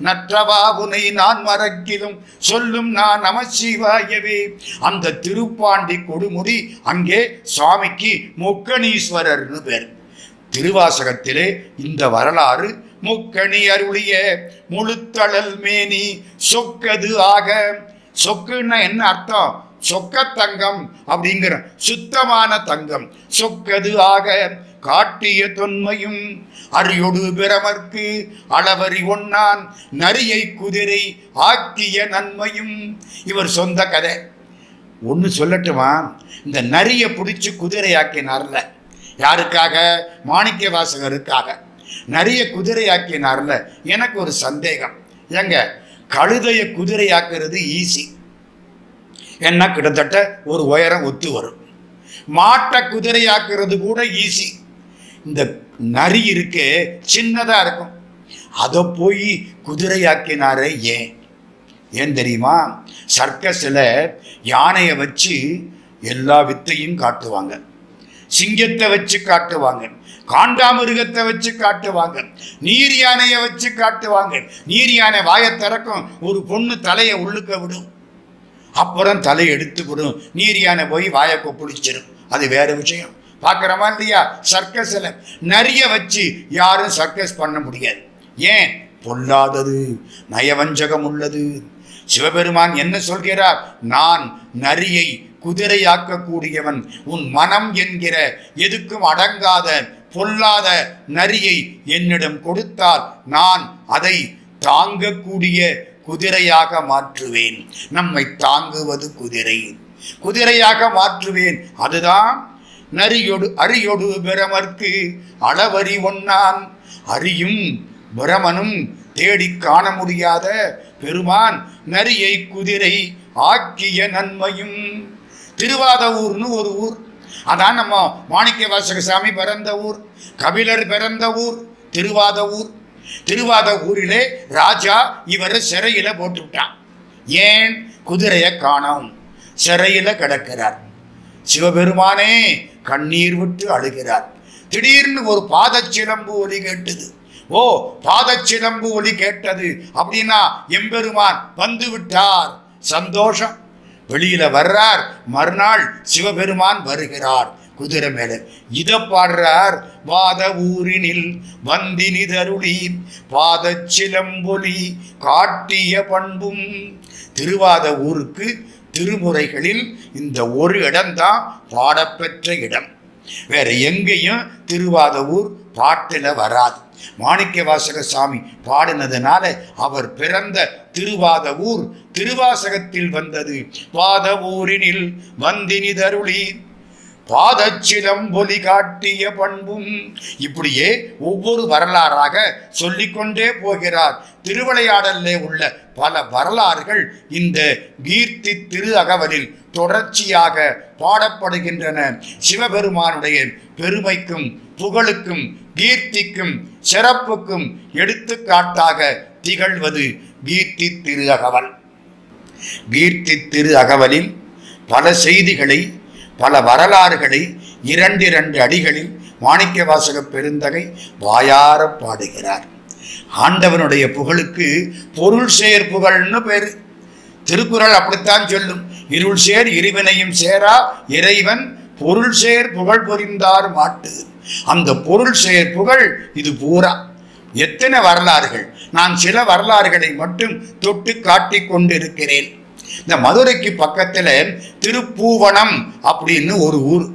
நற்றவா உனை நான் மறக்கிலும் சொல்லும் நான் நமசிவாயவே. அந்த திருப்பாண்டி கொடுமுடி, அங்கே சுவாமிக்கு முக்கணீஸ்வரர்னு பேர். திருவாசகத்திலே இந்த வரலாறு, முக்கணி அருளிய முழுத்தழல் மேனி சொக்கது ஆக. சொக்குன்னா என்ன அர்த்தம்? சொக்க தங்கம் அப்படிங்கிற சுத்தமான தங்கம். சொக்கது ஆக காட்டிய தொன்மையும் அரியோடு பிரமர்க்கு அளவறி ஒன்னான் நரியை குதிரை ஆக்கிய நன்மையும். இவர் சொந்த கதை. ஒன்று சொல்லட்டுமா? இந்த நரியை பிடிச்சி குதிரை ஆக்கினார்ல, யாருக்காக? மாணிக்க வாசகருக்காக. நிறைய குதிரையாக்கினார்ல. எனக்கு ஒரு சந்தேகம், ஏங்க கழுதைய குதிரையாக்குறது ஈஸி, என்ன கிட்டத்தட்ட ஒரு உயரம் ஒத்து வரும். மாட்டை குதிரையாக்குறது கூட ஈஸி. இந்த நரி இருக்கே சின்னதா இருக்கும், அதை போய் குதிரையாக்கினாரே ஏன்? ஏன் தெரியுமா? சர்க்கஸில் யானையை வச்சு எல்லா வித்தையும் காட்டுவாங்க, சிங்கத்தை வச்சு காட்டுவாங்க, காண்டாமிருகத்தை வச்சு காட்டுவாங்க, நீர் யானையை வச்சு காட்டுவாங்க. நீர் யானை வாயை திறக்கும், ஒரு பொண்ணு தலையை உள்ளுக்க விடும், அப்புறம் தலையை எடுத்து விடும், நீர் யானை போய் வாயை கொப்பிடிச்சிடும். அது வேற விஷயம். பார்க்குறமா இல்லையா? சர்க்கஸில் நிறைய வச்சு யாரும் சர்க்கஸ் பண்ண முடியாது. ஏன்? பொல்லாதது, நயவஞ்சகம் உள்ளது. சிவபெருமான் என்ன சொல்கிறார்? நான் நரியை குதிரையாக்கக்கூடியவன். உன் மனம் என்கிற எதுக்கும் அடங்காத பொல்லாத நரியை என்னிடம் கொடுத்தால் நான் அதை தாங்கக்கூடிய குதிரையாக மாற்றுவேன். நம்மை தாங்குவது குதிரை, குதிரையாக மாற்றுவேன். அதுதான் நரியோடு அரியோடு பிரமர்க்கு அளவறி ஒன்னான். அரியும் பிரமனும் தேடி காண முடியாத பெருமான் நரியை குதிரை ஆக்கிய நன்மையும். திருவாதவூர்னு ஒரு ஊர், அதான் நம்ம மாணிக்கவாசகசாமி பிறந்த ஊர், கபிலர் பிறந்த ஊர் திருவாதவூர். திருவாதவூரிலே ராஜா இவரை சிறையில போட்டு விட்டான். ஏன்? குதிரையை காணோம், சிறையில கிடக்கிறார். சிவபெருமானே கண்ணீர் விட்டு அழுகிறார். திடீர்னு ஒரு பாதச்சிலம்பு ஒலி கேட்டது. ஓ, பாதச்சிலம்பு ஒலி கேட்டது அப்படின்னா எம்பெருமான் வந்து விட்டார். சந்தோஷம். வெளியில வர்றார். மறுநாள் சிவபெருமான் வருகிறார் குதிரை மேல. இத பாடுறார். வாத ஊரினில் வந்தினிதருளி பாதச்சிலம்பொலி காட்டிய பண்பும். திருவாத ஊருக்கு திருமுறைகளில் இந்த ஒரு இடம்தான் பாடப்பெற்ற இடம். வேற எங்கேயும் திருவாத ஊர் பாட்டில் வராது. மாணிக்கவாசகசாமி பாடினதுனால அவர் பிறந்த திருவாத ஊர் திருவாசகத்தில் வந்தது. வாத ஊரினில் வந்தினிதருளி பாதச்சிலம்பொலி காட்டிய பண்பும். இப்படியே ஒவ்வொரு வரலாறாக சொல்லிக்கொண்டே போகிறார். திருவிளையாடலே உள்ள பல வரலாறுகள் இந்த கீர்த்தி திரு அகவலில் தொடர்ச்சியாக பாடப்படுகின்றன. சிவபெருமானுடைய பெருமைக்கும் புகழுக்கும் கீர்த்திக்கும் சிறப்புக்கும் எடுத்துக்காட்டாக திகழ்வது கீர்த்தி திரு அகவல். கீர்த்தி திரு அகவலில் பல செய்திகளை பல வரலாறுகளை இரண்டிரண்டு அடிகளில் மாணிக்கவாசக பெருந்தகை வாயார பாடுகிறார். ஆண்டவனுடைய புகழுக்கு பொருள் சேர் புகழ்னு பேரு. திருக்குறள் அப்படித்தான் சொல்லும். இருள் சேர் இருவினையும் சேரா இறைவன் பொருள் சேர் புகழ் புரிந்தார் மாட்டு. அந்த பொருள் சேர் புகழ் இது பூரா. எத்தனை வரலாறுகள்! நான் சில வரலாறுகளை மட்டும் தொட்டு காட்டிக் கொண்டிருக்கிறேன். இந்த மதுரைக்கு பக்கத்துல திருப்பூவனம் அப்படின்னு ஒரு ஊர்.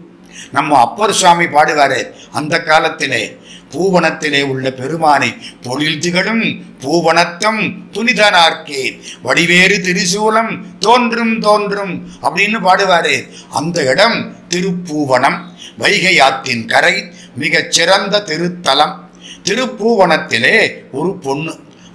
நம்ம அப்பர் சுவாமி பாடுவாரு, அந்த காலத்திலே பூவனத்திலே உள்ள பெருமானை பொழில் திகழும் பூவனத்தம் புனிதனார்க்கே வடிவேறு திரிசூலம் தோன்றும் தோன்றும் அப்படின்னு பாடுவாரு. அந்த இடம் திருப்பூவனம். வைகை ஆற்றின் கரை, மிகச் சிறந்த திருத்தலம். திருப்பூவனத்திலே ஒரு பொண்ணு,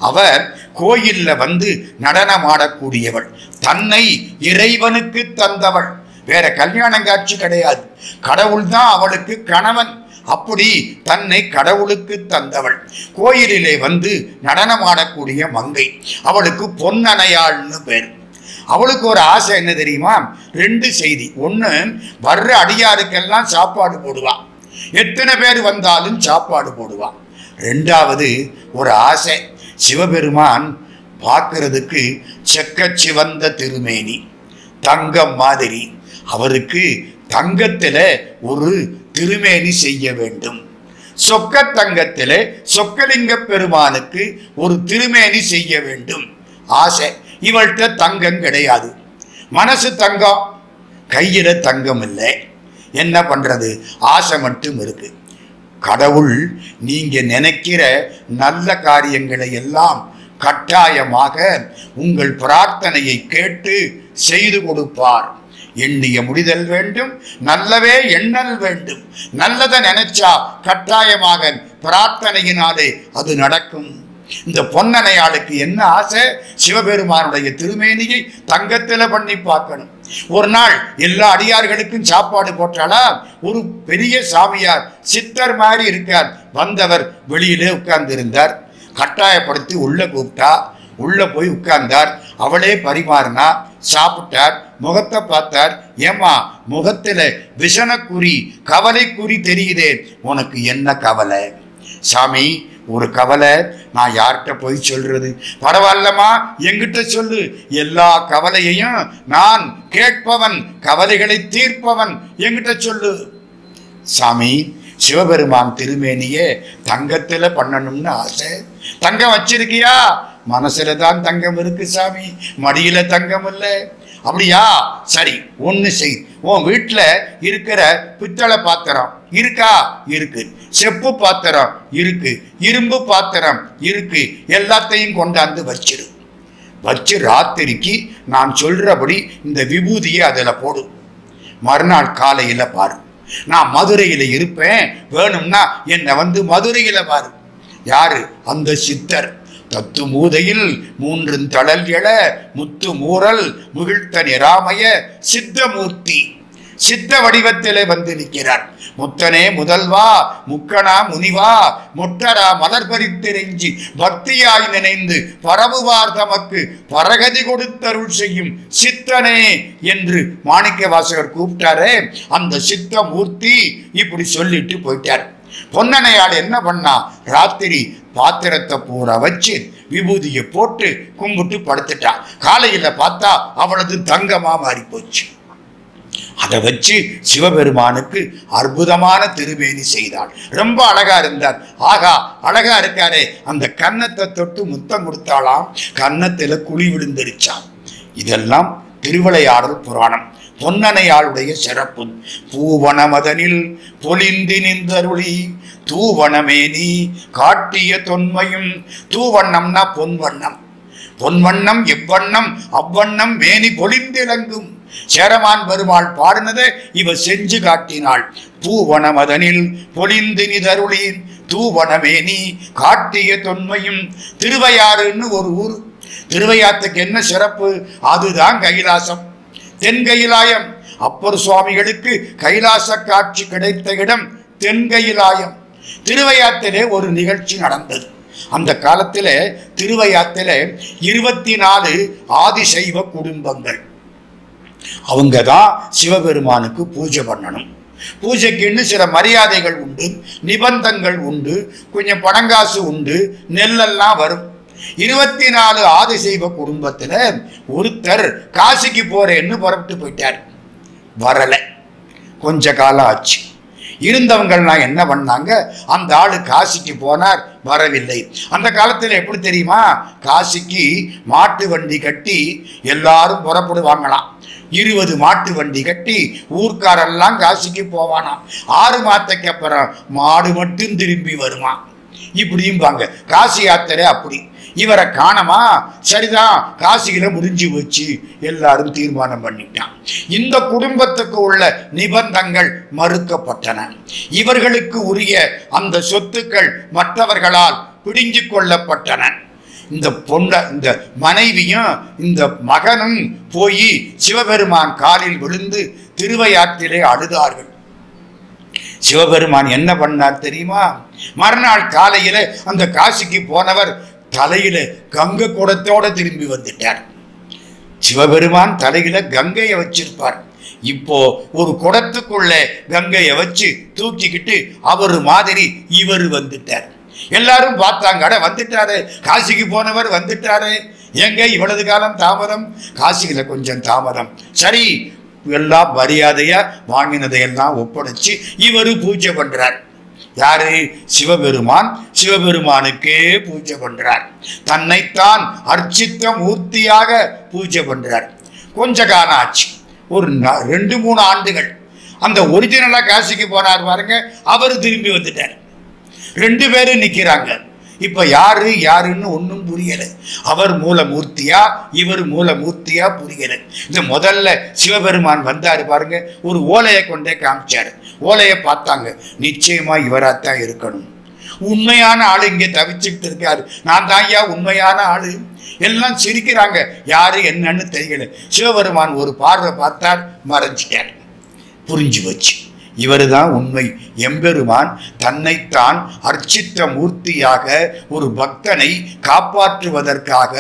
அவர் கோயில்ல வந்து நடனமாடக்கூடியவள், தன்னை இறைவனுக்கு தந்தவள். வேற கல்யாணம் காட்சி கிடையாது. கடவுள் தான் அவளுக்கு கணவன். அப்படி தன்னை கடவுளுக்கு தந்தவள். கோயிலிலே வந்து நடனமாடக்கூடிய மங்கை, அவளுக்கு பொன்னணையாள்னு பேர். அவளுக்கு ஒரு ஆசை என்ன தெரியுமா? ரெண்டு செய்தி. ஒன்று, வர்ற அடியாருக்கெல்லாம் சாப்பாடு போடுவா, எத்தனை பேர் வந்தாலும் சாப்பாடு போடுவா. ரெண்டாவது ஒரு ஆசை, சிவபெருமான் பார்க்கறதுக்கு செக்க சிவந்த திருமேனி, தங்கம் மாதிரி. அவருக்கு தங்கத்தில ஒரு திருமேனி செய்ய வேண்டும். சொக்க தங்கத்தில சொக்கலிங்க பெருமானுக்கு ஒரு திருமேனி செய்ய வேண்டும் ஆசை. இவள்கிட்ட தங்கம் கிடையாது, மனசு தங்கம், கையில தங்கம் இல்லை. என்ன பண்றது? ஆசை மட்டும் இருக்கு. கடவுள் நீங்க நினைக்கிற நல்ல காரியங்களை எல்லாம் கட்டாயமாக உங்கள் பிரார்த்தனையை கேட்டு செய்து கொடுப்பார். எண்ணிய முடிதல் வேண்டும், நல்லவே எண்ணல் வேண்டும். நல்லதை நினைச்சா கட்டாயமாக பிரார்த்தனையினாலே அது நடக்கும். இந்த பொன்னணையாளுக்கு என்ன ஆசை? சிவபெருமானுடைய திருமேனியை தங்கத்தில பண்ணி பார்க்கணும். ஒரு நாள் எல்லா அடியார்களுக்கும் சாப்பாடு போட்டாளா, ஒரு பெரிய சாமியார் சித்தர் மாதிரி இருக்கார். வந்தவர் வெளியிலே உட்கார்ந்து இருந்தார். கட்டாயப்படுத்தி உள்ள கூப்பிட்டா, உள்ள போய் உட்கார்ந்தார். அவளே பரிமாறினா, சாப்பிட்டார், முகத்தை பார்த்தார். ஏமா, முகத்துல விஷனக்குறி கவலைக்குறி தெரியுதே, உனக்கு என்ன கவலை? சாமி, ஒரு கவலை, நான் யார்கிட்ட போய் சொல்றது? பரவாயில்லமா, என்கிட்ட சொல்லு, எல்லா கவலையையும் நான் கேட்பவன், கவலைகளை தீர்ப்பவன், என்கிட்ட சொல்லு. சாமி, சிவபெருமான் திருமேனியே தங்கத்துல பண்ணணும்னு ஆசை. தங்கம் வச்சிருக்கியா? மனசுல தான் தங்கம் இருக்கு சாமி, மடியில தங்கம் இல்லை. அப்படியா, சரி ஒண்ணு செய். உன் வீட்டுல இருக்கிற பித்தளை பாத்திரம் இருக்கா? இருக்கு. செப்பு பாத்திரம் இருக்கு. இரும்பு பாத்திரம் இருக்கு. எல்லாத்தையும் கொண்டாந்து வச்சிரு. வச்சு ராத்திரிக்கு நான் சொல்றபடி இந்த விபூதியை அதுல போடு. மறுநாள் காலையில பாரு. நான் மதுரையில இருப்பேன், வேணும்னா என்னை வந்து மதுரையில பாரு. யாரு? அந்த சித்தர். தத்து மூதையில் மூன்றும் தளல் எழ முத்து மூரல் முகிழ்த்த நிராமய சித்தமூர்த்தி. சித்த வடிவத்திலே வந்து நிற்கிறார். முத்தனே முதல்வா முக்கணா முனிவா முட்டரா மலர் பறித்திரைஞ்சி பக்தியாய் நினைந்து பரவுவார் தமக்கு பரகதி கொடுத்தருள் செய்யும் சித்தனே என்று மாணிக்க வாசகர் கூப்பிட்டாரே, அந்த சித்த மூர்த்தி இப்படி சொல்லிட்டு போயிட்டார். பொன்னனையாள் என்ன பண்ணா? ராத்திரி பாத்திரத்தை பூரா வச்சு விபூதியை போட்டு கும்பிட்டு படுத்துட்டான். காலையில பார்த்தா அவளது தங்கமா மாறி போச்சு. அதை வச்சு சிவபெருமானுக்கு அற்புதமான திருவேணி செய்தாள். ரொம்ப அழகா இருந்தார். ஆகா, அழகா இருக்காரே, அந்த கன்னத்தை தொட்டு முத்தம் கொடுத்தாளாம். கன்னத்துல குழி விழுந்துருச்சான். இதெல்லாம் திருவிளையாடல் புராணம். பொன்னனையாளுடைய சிறப்பு. பூவனமதனில் பொலிந்து நின்றருளி தூவனமேனி காட்டிய தொன்மையும். தூவண்ணம்னா பொன்வண்ணம். பொன்வண்ணம் எவ்வண்ணம் அவ்வண்ணம் மேனி பொலிந்திலங்கும். சேரமான் பெருமாள் பாடினதை இவ செஞ்சு காட்டினாள். பூவனமதனில் பொலிந்து நிதருளி தூவனமேனி காட்டிய தொன்மையும். திருவையாறுன்னு ஒரு ஊர். திருவையாத்துக்கு என்ன சிறப்பு? அதுதான் கைலாசம், தென்கையிலாயம். அப்பர் சுவாமிகளுக்கு கைலாச காட்சி கிடைத்த இடம் தென்கையிலாயம். திருவையாத்திலே ஒரு நிகழ்ச்சி நடந்தது. அந்த காலத்துல திருவையாத்தில 24 ஆதிசைவ குடும்பங்கள். அவங்க தான் சிவபெருமானுக்கு பூஜை பண்ணணும். பூஜைக்குன்னு சில மரியாதைகள் உண்டு, நிபந்தங்கள் உண்டு, கொஞ்சம் பணங்காசு உண்டு, நெல்லெல்லாம் வரும். 24 ஆதிசைவ குடும்பத்துல ஒருத்தர் காசிக்கு போறேன்னு புறப்பட்டு போயிட்டார். வரல. கொஞ்ச காலம் ஆச்சு. இருந்தவங்கள்லாம் என்ன பண்ணாங்க? அந்த ஆளு காசிக்கு போனார், வரவில்லை. அந்த காலத்துல எப்படி தெரியுமா? காசிக்கு மாட்டு வண்டி கட்டி எல்லாரும் புறப்படுவாங்களாம். 20 மாட்டு வண்டி கட்டி ஊர்க்காரெல்லாம் காசிக்கு போவானாம். 6 மாதத்துக்கு அப்புறம் மாடு மட்டும் திரும்பி வருமா. இப்படியும்பாங்க. காசி யாத்திரை அப்படி. இவரை காணமா? சரிதான், காசியில முடிஞ்சு வச்சு எல்லாரும் தீர்மானம் பண்ணிட்டான். இந்த குடும்பத்துக்கு உள்ள நிபந்தங்கள் மறுக்கப்பட்டன. இவர்களுக்கு உரிய அந்த சொத்துக்கள் மற்றவர்களால் பிடுங்கி கொள்ளப்பட்டன. இந்த இந்த மனைவியும் இந்த மகனும் போய் சிவபெருமான் காலில் விழுந்து திருவையாற்றிலே அழுதார்கள். சிவபெருமான் என்ன பண்ணார் தெரியுமா? மறுநாள் காலையில அந்த காசிக்கு போனவர் தலையில கங்கை குடத்தோட திரும்பி வந்துட்டார். சிவபெருமான் தலையில கங்கையை வச்சிருப்பார். இப்போ ஒரு குடத்துக்குள்ள கங்கையை வச்சு தூக்கிக்கிட்டு அவர் மாதிரி இவர் வந்துட்டார். எல்லாரும் பார்த்தாங்க, அட வந்துட்டாரு, காசிக்கு போனவர் வந்துட்டாரு. எங்க இவ்வளவு காலம் தாமதம்? காசியில கொஞ்சம் தாமதம். சரி, எல்லாம் மரியாதையா வாங்கினதையெல்லாம் ஒப்படைச்சு இவரு பூஜை பண்றார். யாரு? சிவபெருமான். சிவபெருமானுக்கே பூஜை பண்றார். தன்னைத்தான் அர்ச்சித்த மூர்த்தியாக பூஜை பண்றார். கொஞ்ச காலம் ஆச்சு, ஒரு 2-3 ஆண்டுகள். அந்த ஒரிஜினலா காசிக்கு போனார் பாருங்க, அவரு திரும்பி வந்துட்டார். 2 பேரும் நிக்கிறாங்க. இப்ப யாரு யாருன்னு ஒன்னும் புரியல. அவர் மூலமூர்த்தியா இவர் மூலமூர்த்தியா புரியல. இந்த முதல்ல சிவபெருமான் வந்தாரு பாருங்க, ஒரு ஓலையை கொண்டே காமிச்சாரு. ஓலையை பார்த்தாங்க, நிச்சயமா இவராத்தான் இருக்கணும். உண்மையான ஆளு இங்கே தவிச்சுட்டு இருக்காரு. நான் தான் ஐயா உண்மையான ஆளு. எல்லாம் சிரிக்கிறாங்க, யாரு என்னன்னு தெரியல. சிவபெருமான் ஒரு பார்வை பார்த்தார், மறைஞ்சிட்டார். புரிஞ்சு வச்சு இவரு தான் உண்மை. எம்பெருமான் தன்னைத்தான் அர்ச்சித்த மூர்த்தியாக ஒரு பக்தனை காப்பாற்றுவதற்காக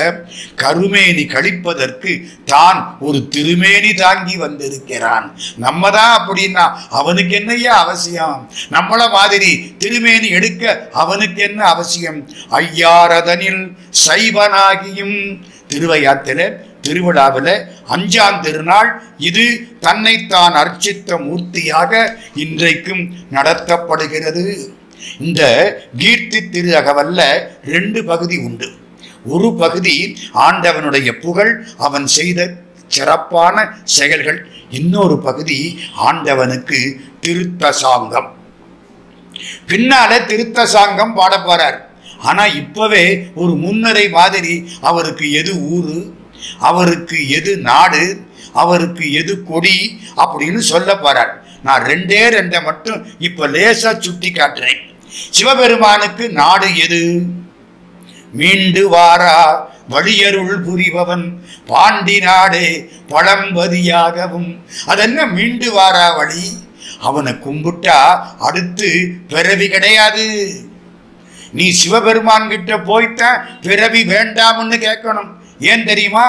கருமேனி கழிப்பதற்கு தான் ஒரு திருமேனி தாங்கி வந்திருக்கிறான். நம்ம தான் அப்படின்னா அவனுக்கு என்னையா அவசியம்? நம்மள மாதிரி திருமேனி எடுக்க அவனுக்கு என்ன அவசியம்? ஐயாரதனில் சைவனாகியும். திருவையாத்தில திருவிழாவில் 5ஆம் திருநாள் இது தன்னைத்தான் அர்ச்சித்த மூர்த்தியாக இன்றைக்கும் நடத்தப்படுகிறது. இந்த கீர்த்தி திரு அகவல்ல 2 பகுதி உண்டு. ஒரு பகுதி ஆண்டவனுடைய புகழ், அவன் செய்த சிறப்பான செயல்கள். இன்னொரு பகுதி ஆண்டவனுக்கு திருத்த சாங்கம். பின்னால திருத்த சாங்கம் பாட போறார். ஆனா இப்பவே ஒரு முன்னரை மாதிரி அவருக்கு எது ஊரு, அவருக்கு எது நாடு, அவருக்கு எது கொடி அப்படின்னு சொல்ல போறார். நான் ரெண்டை மட்டும் இப்ப லேசா சுட்டி காட்டுறேன். சிவபெருமானுக்கு நாடு எது? மீண்டு வாரா வழியருள் புரிபவன் பாண்டி நாடே பழம்பதியாகவும். அதென்ன மீண்டு வாரா வழி? அவனை கும்பிட்டா அடுத்து பிறவி கிடையாது. நீ சிவபெருமான் கிட்ட போய்த்தான் பிறவி வேண்டாம்னு கேட்கணும். ஏன் தெரியுமா?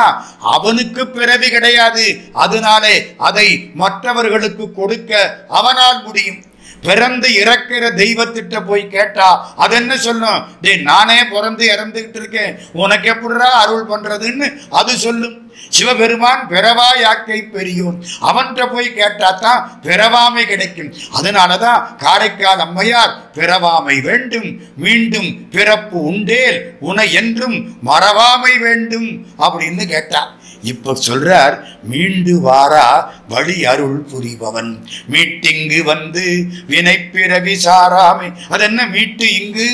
அவனுக்கு பிறவி கிடையாது. அதனாலே அதை மற்றவர்களுக்கு கொடுக்க அவனால் முடியும். பிறந்து இறக்கிற தெய்வத்திட்ட போய் கேட்டா அது என்ன சொல்லும்? நானே பிறந்து இறந்துகிட்டு இருக்கேன், உனக்கு எப்படிடா அருள் பண்றதுன்னு அது சொல்லும். சிவபெருமான் பிறவா யாக்கை பெரியோன், அவன்கிட்ட போய் கேட்டா தான் பிறவாமை கிடைக்கும். அதனாலதான் காரைக்கால் அம்மையார் பிறவாமை வேண்டும், மீண்டும் பிறப்பு உண்டேல் உனை என்றும் மறவாமை வேண்டும் அப்படின்னு கேட்டார். இப்ப சொல்றார், மீண்டு வாரா வழி அருள் புரிபவன் மீட்டிங்கு வந்து வினை பிறவி சாராமை. அது என்ன மீட்டு இங்கு?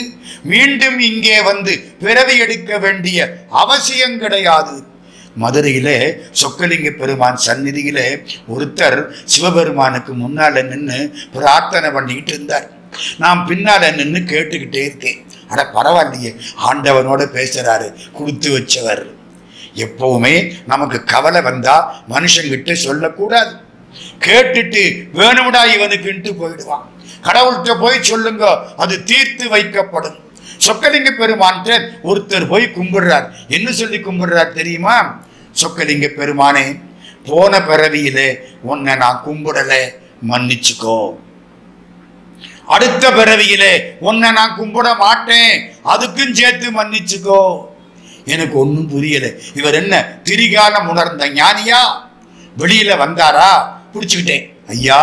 மீண்டும் இங்கே வந்து பிறவி எடுக்க வேண்டிய அவசியம் கிடையாது. மதுரையிலே சொக்கலிங்க பெருமான் சந்நிதியிலே ஒருத்தர் சிவபெருமானுக்கு முன்னால நின்று பிரார்த்தனை பண்ணிக்கிட்டு இருந்தார். நான் பின்னால நின்று கேட்டுக்கிட்டே இருக்கேன். அட பரவாயில்லையே, ஆண்டவனோட பேசுறாரு, கொடுத்து வச்சவர். எப்பவுமே நமக்கு கவலை வந்தா மனுஷங்கிட்ட சொல்லக்கூடாது. கேட்டுட்டு வேணும்டா இவனுக்குன்ட்டு போயிடுவான். கடவுள்கிட்ட போய் சொல்லுங்க, அது தீர்த்து வைக்கப்படும். சொக்கலிங்க பெருமான் ஒருத்தர் போய் கும்பிடுறார். என்ன சொல்லி கும்பிடுறார் தெரியுமா? சொக்கலிங்க பெருமானே, போன பிறவியிலே உன்னை நான் கும்பிடல, மன்னிச்சுக்கோ. அடுத்த பிறவியிலே உன்னை நான் கும்பிட மாட்டேன், அதுக்கும் சேர்த்து மன்னிச்சுக்கோ. எனக்கு ஒன்றும் புரியல. இவர் என்ன திரிகாலம் உணர்ந்த ஞானியா? வெளியில வந்தாரா? பிடிச்சுக்கிட்டேன். ஐயா,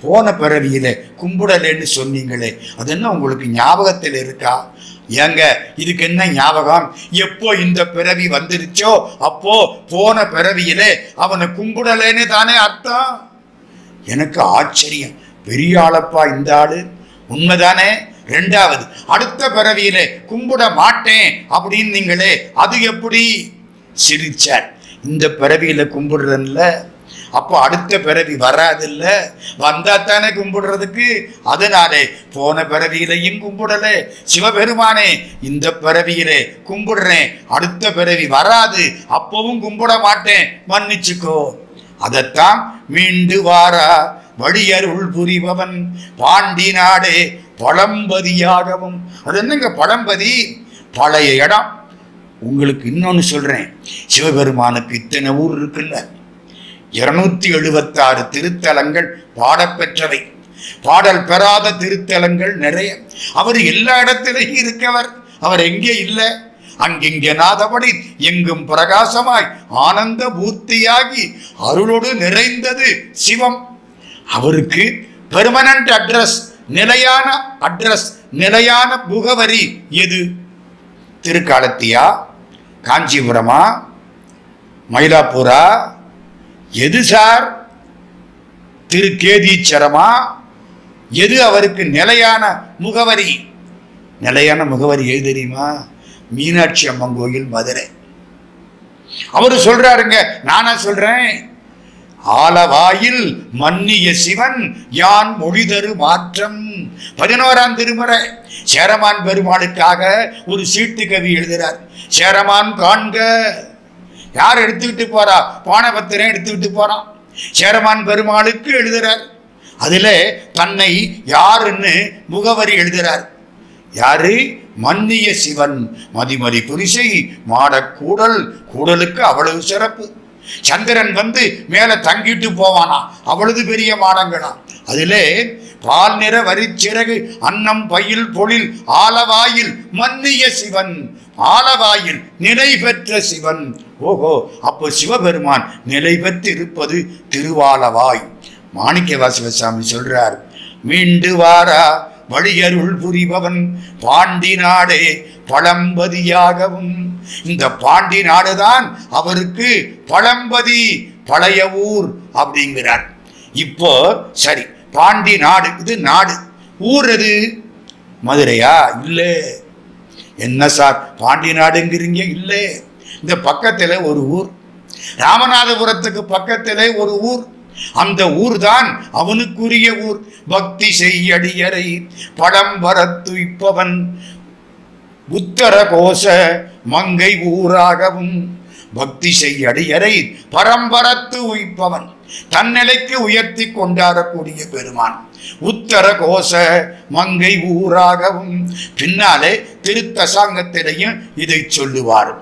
போன பிறவியில கும்பிடலன்னு சொன்னீங்களே, அது என்ன உங்களுக்கு ஞாபகத்தில் இருக்கா? ஏங்க, இதுக்கு என்ன ஞாபகம்? எப்போ இந்த பிறவி வந்துருச்சோ அப்போ போன பிறவியிலே அவனை கும்பிடலன்னு தானே அர்த்தம். எனக்கு ஆச்சரியம். பெரிய ஆளப்பா இந்த ஆளு, உண்மைதானே? ரெண்டாவது, அடுத்த பிறவியிலே கும்பிட மாட்டேன் அப்படின்னு நீங்களே, அது எப்படி? சிரிச்சார். இந்த பிறவியில கும்பிடுறன்ல, அப்போ அடுத்த பிறவி வராதில்ல, வந்தா தானே கும்பிடுறதுக்கு. அதனாலே போன பிறவியிலையும் கும்பிடல. சிவபெருமானே, இந்த பிறவியிலே கும்பிடுறேன், அடுத்த பிறவி வராது, அப்பவும் கும்பிட மாட்டேன், மன்னிச்சுக்கோ. அதத்தான் மீண்டு வாரா வழியருள் புரிபவன் பாண்டி நாடே பழம்பதியாகவும். அது என்னங்க பழம்பதி? பழைய இடம். உங்களுக்கு இன்னொன்னு சொல்றேன், சிவபெருமானுக்கு இத்தனை ஊர் இருக்குல்ல, 276 திருத்தலங்கள் பாடப்பெற்றவை. பாடல் பெறாத திருத்தலங்கள் நிறைய. அவர் எல்லா இடத்திலையும் இருக்கவர். அவர் எங்கே இல்லை? அங்கிங்கே நாதபடி எங்கும் பிரகாசமாய் ஆனந்த பூர்த்தியாகி அருளோடு நிறைந்தது சிவம். அவருக்கு பெர்மனன்ட் அட்ரஸ், நிலையான அட்ரஸ், நிலையான முகவரி எது? திருக்காலத்தியா, காஞ்சிபுரமா, மயிலாப்பூரா, எது சார்? திருக்கேதீச்சரமா? எது அவருக்கு நிலையான முகவரி? நிலையான முகவரி எது தெரியுமா? மீனாட்சி அம்மன் கோயில், மதுரை. அவரு சொல்றாருங்க, நானா சொல்றேன். ஆலவாயில் மன்னிய சிவன் யான் மொழிதரு மாற்றம். 11ஆம் திருமுறை. சேரமான் பெருமாளுக்காக ஒரு சீட்டு கவி எழுதுறார். சேரமான் காண்க. யார் எடுத்துக்கிட்டு போறா? பானபத்திரம் எடுத்துக்கிட்டு போறான். சேரமான் பெருமாளுக்கு எழுதுறார். அதுல தன்னை யாருன்னு முகவரி எழுதுறார். யாரு? மன்னிய சிவன் மதிமதி புரிசை மாடக்கூடல். கூடலுக்கு அவ்வளவு சிறப்பு. சந்திரன் வந்து மேல தங்கிட்டு போவானா, அவ்வளவு பெரிய மாடங்களா. அதிலே பால் நிற வரிச்சிறகு அன்னம் பயில் பொழில் ஆலவாயில் மன்னிய சிவன். ஆலவாயில் நிலை பெற்ற சிவன். ஓஹோ, அப்போ சிவபெருமான் நிலை பெற்று இருப்பது திருவாலவாய். மாணிக்க வாசகசாமி சொல்றார், மீண்டு வாரா வழியருள் புரிபவன் பாண்டி நாடே பழம்பதியாகவும். இந்த பாண்டி நாடுதான் அவருக்கு பழம்பதி, பழைய ஊர் அப்படிங்கிறார். இப்போ சரி, பாண்டி நாடு, இது நாடு. ஊர் எது? மதுரையா? இல்லை. என்ன சார் பாண்டி நாடுங்கிறீங்க? இல்லை, இந்த பக்கத்தில் ஒரு ஊர், ராமநாதபுரத்துக்கு பக்கத்தில் ஒரு ஊர். அந்த ஊர் தான் அவனுக்குரிய ஊர். பக்தி செய்யடியரை பழம்பரத்துய்ப்பவன் உத்தர கோஷ மங்கை ஊராகவும். பக்தி செய்யடியரை பரம்பரத்து உய்ப்பவன், தன்னிலைக்கு உயர்த்தி கொண்டாடக்கூடிய பெருமான். உத்தர கோஷ மங்கை ஊராகவும். பின்னாலே திருத்தசாங்கத்திலையும் இதை சொல்லுவார்.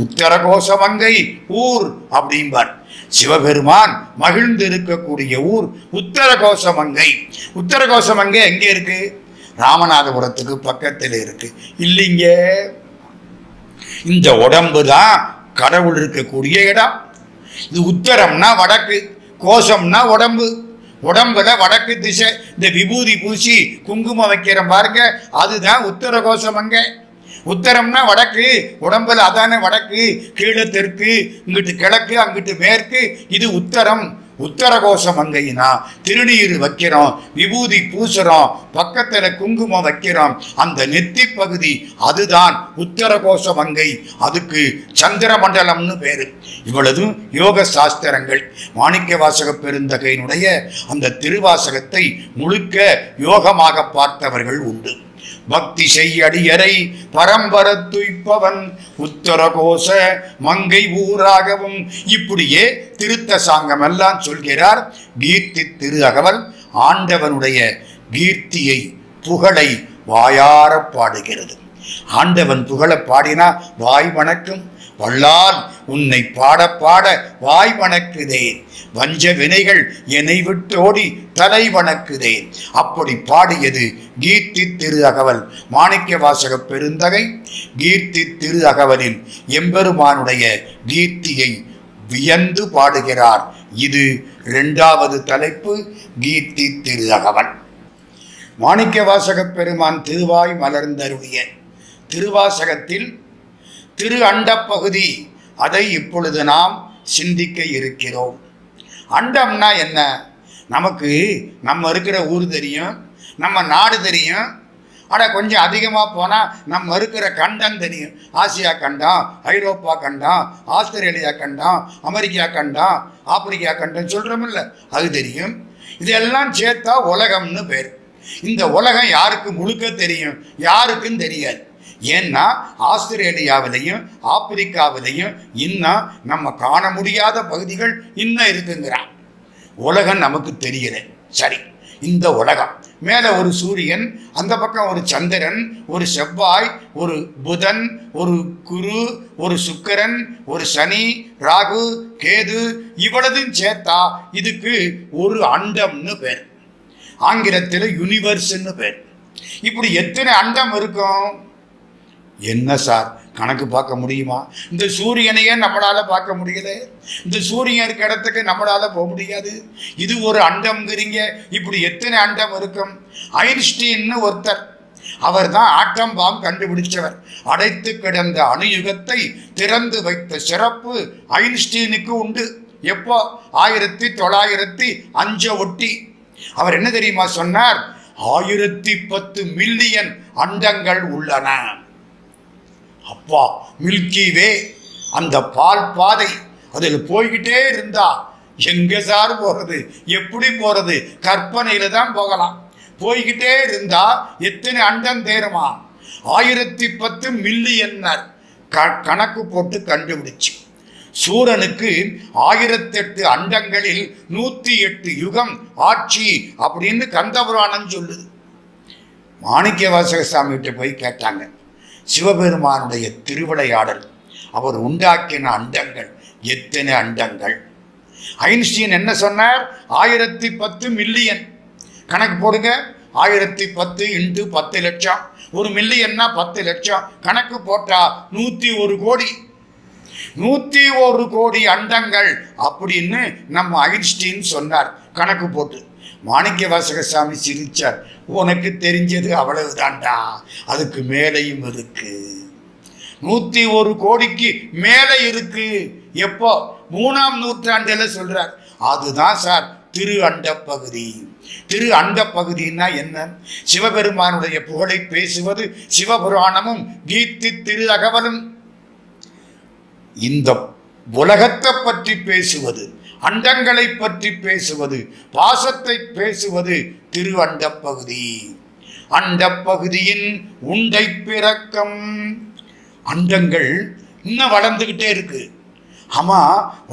உத்தர கோஷ மங்கை ஊர் அப்படிம்பார். சிவபெருமான் மகிழ்ந்து இருக்கக்கூடிய ஊர் உத்தர கோஷ மங்கை. உத்தர கோஷ மங்கை எங்கே இருக்கு? ராமநாதபுரத்துக்கு பக்கத்தில் இருக்கு. இல்லைங்க, இந்த உடம்பு தான் கடவுள் இருக்கக்கூடிய இடம். இது உத்தரம்னா வடக்கு, கோஷம்னா உடம்பு. உடம்புல வடக்கு திசை. இந்த விபூதி பூசி குங்குமம் வைக்கிற பாருங்க, அதுதான் உத்தர கோஷம். அங்க உத்தரம்னா வடக்கு, உடம்புல அதானே வடக்கு. கீழே தெற்கு, இங்கிட்டு கிழக்கு, அங்கிட்டு மேற்கு. இது உத்தரம். உத்தர கோஷம் மங்கைனா திருநீர் வைக்கிறோம், விபூதி பூசுறோம், பக்கத்துல குங்குமம் வைக்கிறோம், அந்த நெத்தி பகுதி அதுதான் உத்தர கோஷ மங்கை. அதுக்கு சந்திர மண்டலம்னு பேரு. இவ்வளவும் யோக சாஸ்திரங்கள். மாணிக்க வாசக பெருந்தகையினுடைய அந்த திருவாசகத்தை முழுக்க யோகமாக பார்த்தவர்கள் உண்டு. பக்தி செய்யடியரை பரம்பரத்துய்ப்பவன் உத்தர கோஷ மங்கை ஊராகவும். இப்படியே திருத்த சாங்கம் எல்லாம் சொல்கிறார். கீர்த்தி திரு அகவல் ஆண்டவனுடைய கீர்த்தியை புகழை வாயார பாடுகிறது. ஆண்டவன் புகழ பாடினா வாய் வணக்கும். வல்லால் உன்னை பாட பாட வாய் வணக்குதே, வஞ்ச வினைகள் என்னை விட்டோடி தலை வணக்குதே. அப்படி பாடியது கீர்த்தி திரு அகவல். மாணிக்க வாசக பெருந்தகை கீர்த்தி திரு அகவலில் எம்பெருமானுடைய கீர்த்தியை வியந்து பாடுகிறார். இது 2வது தலைப்பு, கீர்த்தி திரு அகவல். மாணிக்க வாசக பெருமான் திருவாய் மலர்ந்தருடைய திருவாசகத்தில் திரு அண்ட பகுதி, அதை இப்பொழுது நாம் சிந்திக்க இருக்கிறோம். அண்டம்னா என்ன? நமக்கு நம்ம இருக்கிற ஊர் தெரியும், நம்ம நாடு தெரியும். ஆனால் கொஞ்சம் அதிகமாக போனால் நம்ம இருக்கிற கண்டம் தெரியும். ஆசியா கண்டம், ஐரோப்பா கண்டம், ஆஸ்திரேலியா கண்டம், அமெரிக்கா கண்டம், ஆப்பிரிக்கா கண்டம் சொல்கிறோமில்ல, அது தெரியும். இதெல்லாம் சேர்த்தா உலகம்னு பேர். இந்த உலகம் யாருக்கு முழுக்க தெரியும்? யாருக்கும் தெரியாது. ஏன்னா ஆஸ்திரேலியாவிலையும் ஆப்பிரிக்காவிலையும் இன்னும் நம்ம காண முடியாத பகுதிகள் இன்னும் இருக்குங்கிறான். உலகம் நமக்கு தெரியல. சரி, இந்த உலகம் மேலே ஒரு சூரியன், அந்த பக்கம் ஒரு சந்திரன், ஒரு செவ்வாய், ஒரு புதன், ஒரு குரு, ஒரு சுக்கிரன், ஒரு சனி, ராகு, கேது, இவ்வளவும் சேர்த்தா இதுக்கு ஒரு அண்டம்னு பேர். ஆங்கிலத்தில் யூனிவர்ஸ்ன்னு பேர். இப்படி எத்தனை அண்டம் இருக்கும்? என்ன சார் கணக்கு பார்க்க முடியுமா? இந்த சூரியனையே நம்மளால பார்க்க முடியல. இந்த சூரியன் இருக்க இடத்துக்கு நம்மளால போக முடியாது. இது ஒரு அண்டம்ங்கிறீங்க. இப்படி எத்தனை அண்டம் இருக்கும்? ஐன்ஸ்டீன்னு ஒருத்தர், அவர் தான் ஆட்டம் பாம் கண்டுபிடிச்சவர். அடைத்து கிடந்த அணுயுகத்தை திறந்து வைத்த சிறப்பு ஐன்ஸ்டீனுக்கு உண்டு. எப்போ? 1905 ஒட்டி. அவர் என்ன தெரியுமா சொன்னார்? 1010 மில்லியன் அண்டங்கள் உள்ளன. அப்பா, மில்கி வே, அந்த பால் பாதை, அதில் போய்கிட்டே இருந்தா எங்க சார் போறது? எப்படி போறது? கற்பனையில தான் போகலாம். போய்கிட்டே இருந்தா எத்தனை அண்டம் தேருமா? 1010 மில்லியன் கணக்கு போட்டு கண்டுபிடிச்சு. சூரனுக்கு 1008 அண்டங்களில் 108 யுகம் ஆட்சி அப்படின்னு கந்தபுராணம் சொல்லுது. மாணிக்க வாசக சாமிகிட்ட போய் கேட்டாங்க, சிவபெருமானுடைய திருவிளையாடல், அவர் உண்டாக்கின அண்டங்கள் எத்தனை அண்டங்கள்? ஐன்ஸ்டீன் என்ன சொன்னார்? 1010 மில்லியன். கணக்கு போடுங்க. 1010 × 10 லட்சம். ஒரு மில்லியன்னா 10 லட்சம். கணக்கு போட்டா 101 கோடி. 101 கோடி அண்டங்கள் அப்படின்னு நம்ம ஐன்ஸ்டீன் சொன்னார் கணக்கு போட்டு. மாணிக்கவாசக சாமி சிரிச்சார். உனக்கு தெரிஞ்சது அவ்வளவுதான்டா, அதுக்கு மேலையும் இருக்கு. 101 கோடிக்கு மேலே இருக்கு. எப்போ? 3ஆம் நூற்றாண்டுல சொல்றார். அதுதான் சார் திரு அண்ட பகுதி. திரு அண்ட பகுதினா என்ன? சிவபெருமானுடைய புகழை பேசுவது சிவபுராணமும் கீர்த்தி திரு அகவலும். இந்த உலகத்தை பற்றி பேசுவது, அண்டங்களை பற்றி பேசுவது, பாசத்தை பேசுவது திரு அண்ட பகுதி. அண்ட பகுதியின் உண்டை பிறக்கம். அண்டங்கள் இன்னும் வளர்ந்துகிட்டே இருக்கு. ஆமா,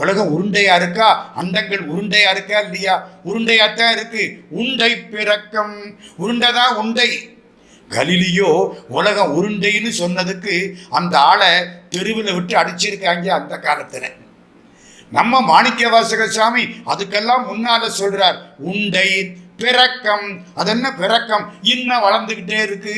உலகம் உருண்டையா இருக்கா? அண்டங்கள் உருண்டையா இருக்கா இல்லையா? உருண்டையாத்தான் இருக்கு. உண்டை பிறக்கம். உருண்டைதான் உண்டை. கலிலியோ உலகம் உருண்டைன்னு சொன்னதுக்கு அந்த ஆளை தெருவில் விட்டு அடிச்சிருக்காங்க அந்த காலத்துல. நம்ம மாணிக்கவாசக சாமி அதுக்கெல்லாம் முன்னால சொல்றார் உண்டை பிறக்கம். அது என்ன பிறக்கம்? இன்னும் வளர்ந்துகிட்டே இருக்கு.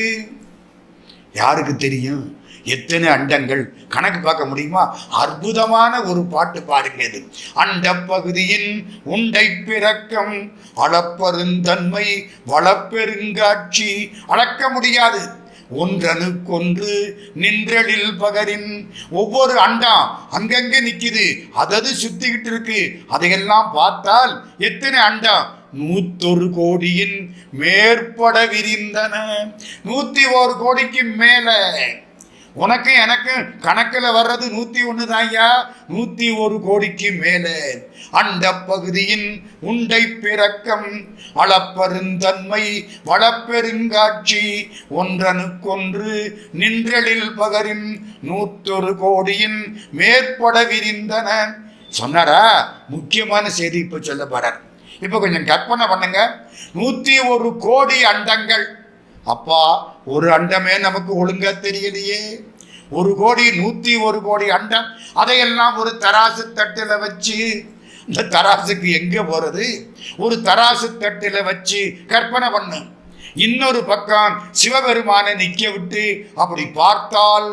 யாருக்கு தெரியும் எத்தனை அண்டங்கள்? கணக்கு பார்க்க முடியுமா? அற்புதமான ஒரு பாட்டு பாருங்க இது. அண்ட பகுதியின் உண்டை பிறக்கம் அளப்பெருந்தன்மை வளப்பெருங்காட்சி. அளக்க முடியாது. ஒன்றனுக்கொன்று நின்றலில் பகரின். ஒவ்வொரு அண்டம் அங்கங்கே நிக்குது, அதது சுத்திக்கிட்டு இருக்கு. அதையெல்லாம் பார்த்தால் எத்தனை அண்டம்? 101 கோடியின் மேற்பட விரிந்தன. 101 கோடிக்கு மேல. உனக்கு எனக்கு கணக்கில் வர்றது 101 தான்யா. 101 கோடிக்கு மேலே. அண்ட பகுதியின் உண்டை பிறக்கம் அளப்பெருந்தன்மை வளப்பெருங்காட்சி. ஒன்றனுக்கொன்று நின்றலில் பகரின் 101 கோடியின் மேற்பட விரிந்தன. சொன்னாரா? முக்கியமான செய்தி இப்ப சொல்ல போறார். இப்ப கொஞ்சம் கற்பனை பண்ணுங்க. 101 கோடி அண்டங்கள். அப்பா, ஒரு அண்டமே நமக்கு ஒழுங்கா தெரியலையே. 1 கோடி 101 கோடி அண்டம். அதையெல்லாம் ஒரு தராசு தட்டுல வச்சு, இந்த தராசுக்கு எங்க போறது? ஒரு தராசு தட்டுல வச்சு கற்பனை பண்ணு. இன்னொரு பக்கம் சிவபெருமானை நிக்க விட்டு அப்படி பார்த்தால்,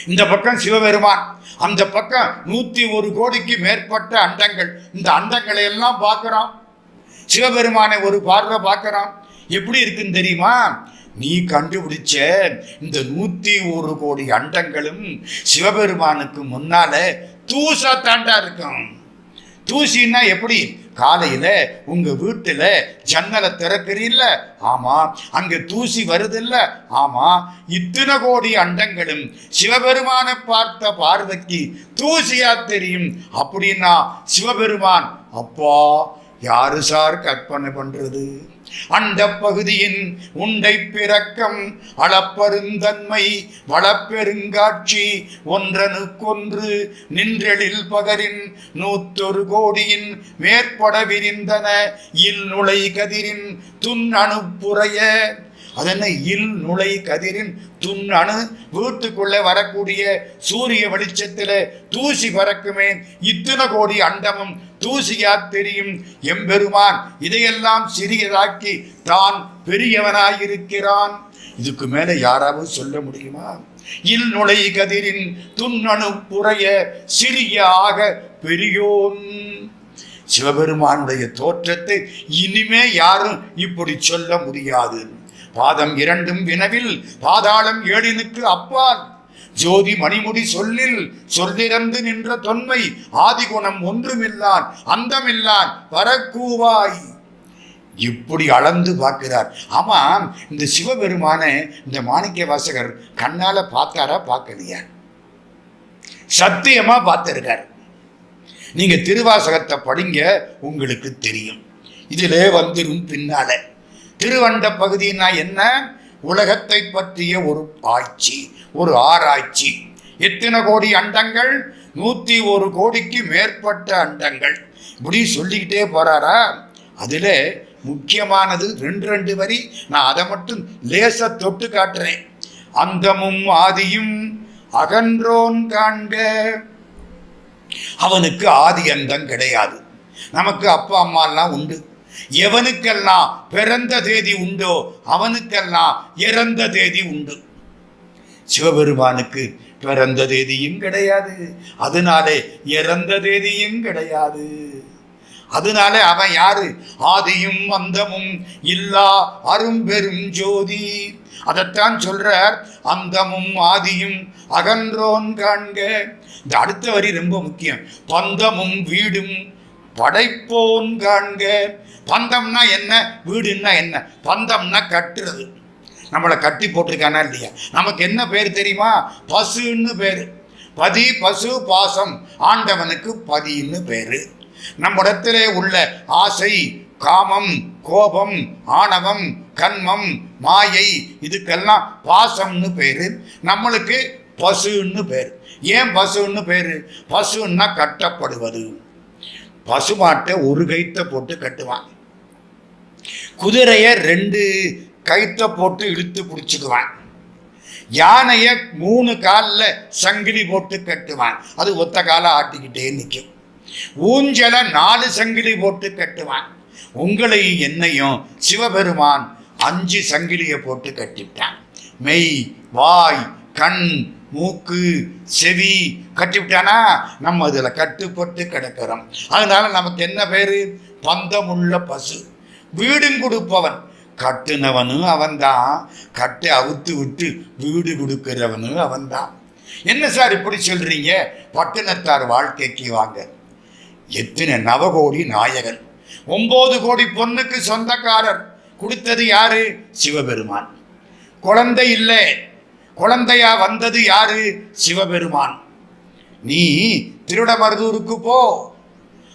இந்த பக்கம் சிவபெருமான், அந்த பக்கம் 101 கோடிக்கு மேற்பட்ட அண்டங்கள். இந்த அண்டங்களை எல்லாம் பார்க்கிறோம். சிவபெருமானை ஒரு பார்வை பார்க்கிறோம். எப்படி இருக்குன்னு தெரியுமா? நீ கண்டுபிடிச்ச இந்த 101 கோடி அண்டங்களும் சிவபெருமானுக்கு முன்னால தூசா தாண்டா இருக்கும். தூசின்னா எப்படி? காலையில உங்க வீட்டுல ஜன்னலை திறக்கிறீல்ல, ஆமா, அங்க தூசி வருது இல்ல, ஆமா. இத்தனை கோடி அண்டங்களும் சிவபெருமானை பார்த்த பார்வைக்கு தூசியா தெரியும். அப்படின்னா சிவபெருமான் அப்பா யாரு சார் கற்பனை பண்றது? அண்ட பகுதியின் உண்டை பிறக்கம் அளப்பெருந்தன்மை வளப்பெருங்காட்சி. ஒன்றனுக்கொன்று நின்றலில் பகரின் 101 கோடியின் மேற்பட விரிந்தன. இல் நுழை கதிரின் துன் அணுப்புறைய. அதென்ன இல் நுழை கதிரின் துன் அணு? வீட்டுக்குள்ளே வரக்கூடிய சூரிய வெளிச்சத்தில் தூசி பறக்குமே. இத்தனை கோடி அண்டமும் தூசியா தெரியும். எம்பெருமான் இதையெல்லாம் சிறியதாக்கி தான் பெரியவனாயிருக்கிறான். இதுக்கு மேல யாராவது சொல்ல முடியுமா? இல் நுழை கதிரின் துண்ணணு புறைய சிறிய ஆக பெரியோன். சிவபெருமானுடைய தோற்றத்தை இனிமே யாரும் இப்படி சொல்ல முடியாது. பாதம் 2 வினவில் பாதாளம் 7னுக்கு அப்பால். ஜோதி மணிமுடி சொல்லில் சொல்லிறந்து நின்ற தொன்மை. ஆதிகுணம் ஒன்றுமில்லான் அந்தமில்லான் வரக்கூவாய். இப்படி அளந்து பார்க்கிறார். ஆமா, இந்த சிவபெருமான இந்த மாணிக்க வாசகர் கண்ணால பார்த்தாரா பார்க்கலையா? சத்தியமா பார்த்திருக்கார். நீங்க திருவாசகத்தை படிங்க, உங்களுக்கு தெரியும். இதிலே வந்துடும் பின்னால. திருவண்ட பகுதினா என்ன? உலகத்தை பற்றிய ஒரு ஆட்சி, ஒரு ஆராய்ச்சி. எத்தனை கோடி அண்டங்கள்? 101 கோடிக்கு மேற்பட்ட அண்டங்கள். இப்படி சொல்லிக்கிட்டே போறாரா? அதுல முக்கியமானது 2 வரி. நான் அதை மட்டும் லேசா தொட்டு காட்டுறேன். அந்தமும் ஆதியும் அகன்றோன் காண்க. அவனுக்கு ஆதி அந்தம் கிடையாது. நமக்கு அப்பா அம்மா எல்லாம் உண்டு. எவனுக்கெல்லாம் பிறந்த தேதி உண்டோ அவனுக்கெல்லாம் இறந்த தேதி உண்டு. சிவபெருமானுக்கு பிறந்த தேதியும் கிடையாது, அதனாலே இறந்த தேதியும் கிடையாது. அதனால அவன் யாரு? ஆதியும் அந்தமும் இல்லா அரும்பெரும் ஜோதி. அதைத்தான் சொல்றார், அந்தமும் ஆதியும் அகன்றோன் காண்க. இந்த அடுத்த வரி ரொம்ப முக்கியம். பந்தமும் வீடும் படைப்போன் காண்க. பந்தம்னா என்ன, வீடுன்னா என்ன? பந்தம்னா கட்டுறது. நம்மளை கட்டி போட்டிருக்கானா இல்லையா? நமக்கு என்ன பேர் தெரியுமா? பசுன்னு பேரு. பதி, பசு, பாசம். ஆண்டவனுக்கு பதின்னு பேரு. நம்மிடத்திலே உள்ள ஆசை, காமம், கோபம், ஆணவம், கன்மம், மாயை, இதுக்கெல்லாம் பாசம்னு பேரு. நம்மளுக்கு பசுன்னு பேரு. ஏன் பசுன்னு பேரு? பசுன்னா கட்டப்படுவது. பசுமாட்டை ஒரு கைத்தை போட்டு கட்டுவான், குதிரைய 2 கைத்தை போட்டு இழுத்து பிடிச்சிக்குவான், யானைய 3 காலில் சங்கிலி போட்டு கட்டுவான், அது ஒத்த கால ஆட்டிக்கிட்டே நிற்கும். ஊஞ்சல 4 சங்கிலி போட்டு கட்டுவான். உங்களையும் என்னையும் சிவபெருமான் 5 சங்கிலியை போட்டு கட்டிவிட்டான். மெய், வாய், கண், மூக்கு, செவி கட்டிவிட்டானா நம்ம அதில் கட்டுப்பட்டு கிடக்கிறோம். அதனால நமக்கு என்ன பேரு? பந்தமுள்ள பசு. வீடும் கொடுப்பவன் கட்டுனவனும் அவன்தான், கட்டை அவுத்து விட்டு வீடு கொடுக்கிறவனும் அவன்தான். என்ன சார் இப்படி சொல்றீங்க? பட்டினத்தார் வாழ்க்கைக்கு வாங்க. எத்தனை நவகோடி நாயகன், 9 கோடி பொண்ணுக்கு சொந்தக்காரர். கொடுத்தது யாரு? சிவபெருமான். குழந்தை இல்லை, குழந்தையா வந்தது யாரு? சிவபெருமான். நீ திருடமருதூருக்கு போ,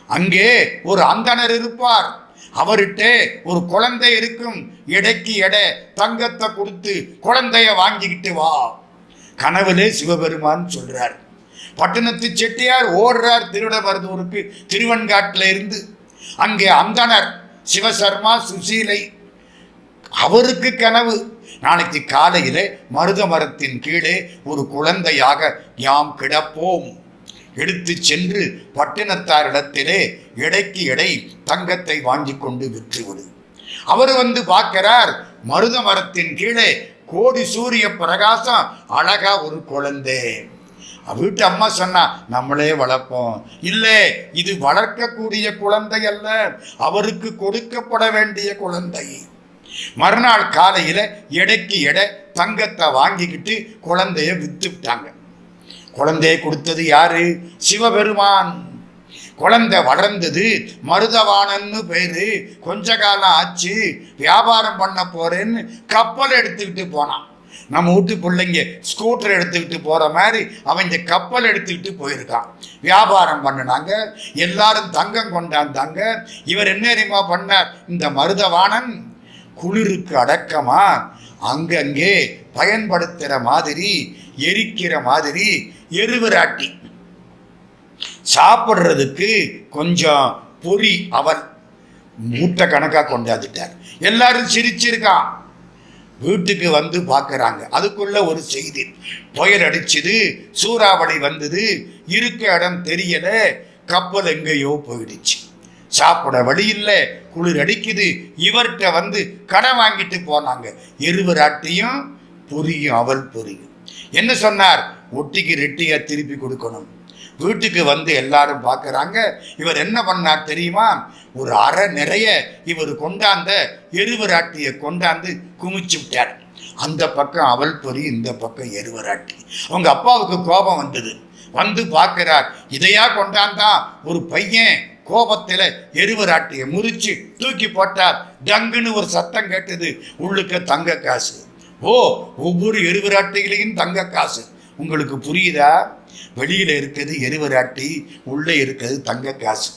அங்கே ஒரு அந்தணர் இருப்பார், அவர்கிட்ட ஒரு குழந்தை இருக்கும், எடைக்கு எடை தங்கத்தை கொடுத்து குழந்தைய வாங்கிக்கிட்டு வா. கனவுலே சிவபெருமான் சொல்றார். பட்டணத்து செட்டியார் ஓடுறார் திருடமருதூருக்கு, திருவன்காட்டில் இருந்து. அங்கே அந்தணர் சிவசர்மா, சுசீலை, அவருக்கு கனவு, நாளைக்கு காலையிலே மருத மரத்தின் கீழே ஒரு குழந்தையாக யாம் கிடப்போம், எடுத்து சென்று பட்டினத்தாரிடத்திலே எடைக்கு எடை தங்கத்தை வாங்கி கொண்டு விற்றுவிடு. அவர் வந்து பார்க்கிறார், மருத மரத்தின் கீழே கோடி சூரிய பிரகாசம், அழகா ஒரு குழந்தை. வீட்டு அம்மா சொன்னா நம்மளே வளர்ப்போம். இல்லை, இது வளர்க்கக்கூடிய குழந்தை அல்ல, அவருக்கு கொடுக்கப்பட வேண்டிய குழந்தை. மறுநாள் காலையில எடைக்கு எடை தங்கத்தை வாங்கிக்கிட்டு குழந்தைய வித்து விட்டாங்க. குழந்தைய கொடுத்தது யாரு? சிவபெருமான். குழந்தை வளர்ந்தது, மருதவாணன்னு பேரு. கொஞ்ச காலம் ஆச்சு, வியாபாரம் பண்ண போறேன்னு கப்பல் எடுத்துக்கிட்டு போனான். நம்ம வீட்டு பிள்ளைங்க ஸ்கூட்டர் எடுத்துக்கிட்டு போற மாதிரி அவங்க கப்பல் எடுத்துக்கிட்டு போயிருக்கான். வியாபாரம் பண்ணினாங்க, எல்லாரும் தங்கம் கொண்டாந்தாங்க. இவர் என்ன தெரியுமா பண்ணார்? இந்த மருதவாணன் குளிருக்கு அடக்கமா அங்கங்கே பயன்படுத்துகிற மாதிரி, எரிக்கிற மாதிரி எருவராட்டி, சாப்பிட்றதுக்கு கொஞ்சம் பொறி அவல் மூட்டை கணக்காக கொண்டாந்துட்டார். எல்லாரும் சிரிச்சிருக்கான். வீட்டுக்கு வந்து பார்க்குறாங்க. அதுக்குள்ள ஒரு செய்தி, புயல் அடிச்சுது, சூறாவளி வந்தது, இருக்க இடம் தெரியல, கப்பல் எங்கேயோ போயிடுச்சு, சாப்பிட வழி இல்லை, குளிர் அடிக்குது. இவர்கிட்ட வந்து கடன் வாங்கிட்டு போனாங்க, எருவராட்டியும் பொரியும் அவல் பொரியும். என்ன சொன்னார்? ஒட்டிக்கு ரெட்டியா திருப்பி கொடுக்கணும். வீட்டுக்கு வந்து எல்லாரும் பார்க்குறாங்க. இவர் என்ன பண்ணார் தெரியுமா? ஒரு அரை நிறைய இவர் கொண்டாந்த எருவராட்டியை கொண்டாந்து குமிச்சு விட்டார். அந்த பக்கம் அவல் பொரி, இந்த பக்கம் எருவராட்டி. அவங்க அப்பாவுக்கு கோபம் வந்தது. வந்து பார்க்கிறார், இதையா கொண்டாந்தான்? ஒரு பையன் கோபத்தில் எருவராட்டியை முறிச்சு தூக்கி போட்டார். டங்குன்னு ஒரு சத்தம் கேட்டது. உள்ளுக்க தங்க காசு. ஓ, ஒவ்வொரு எருவராட்டிகளையும் தங்க காசு. உங்களுக்கு புரியுதா? வெளியில இருக்கிறது எருவராட்டி, உள்ளே இருக்கிறது தங்க காசு.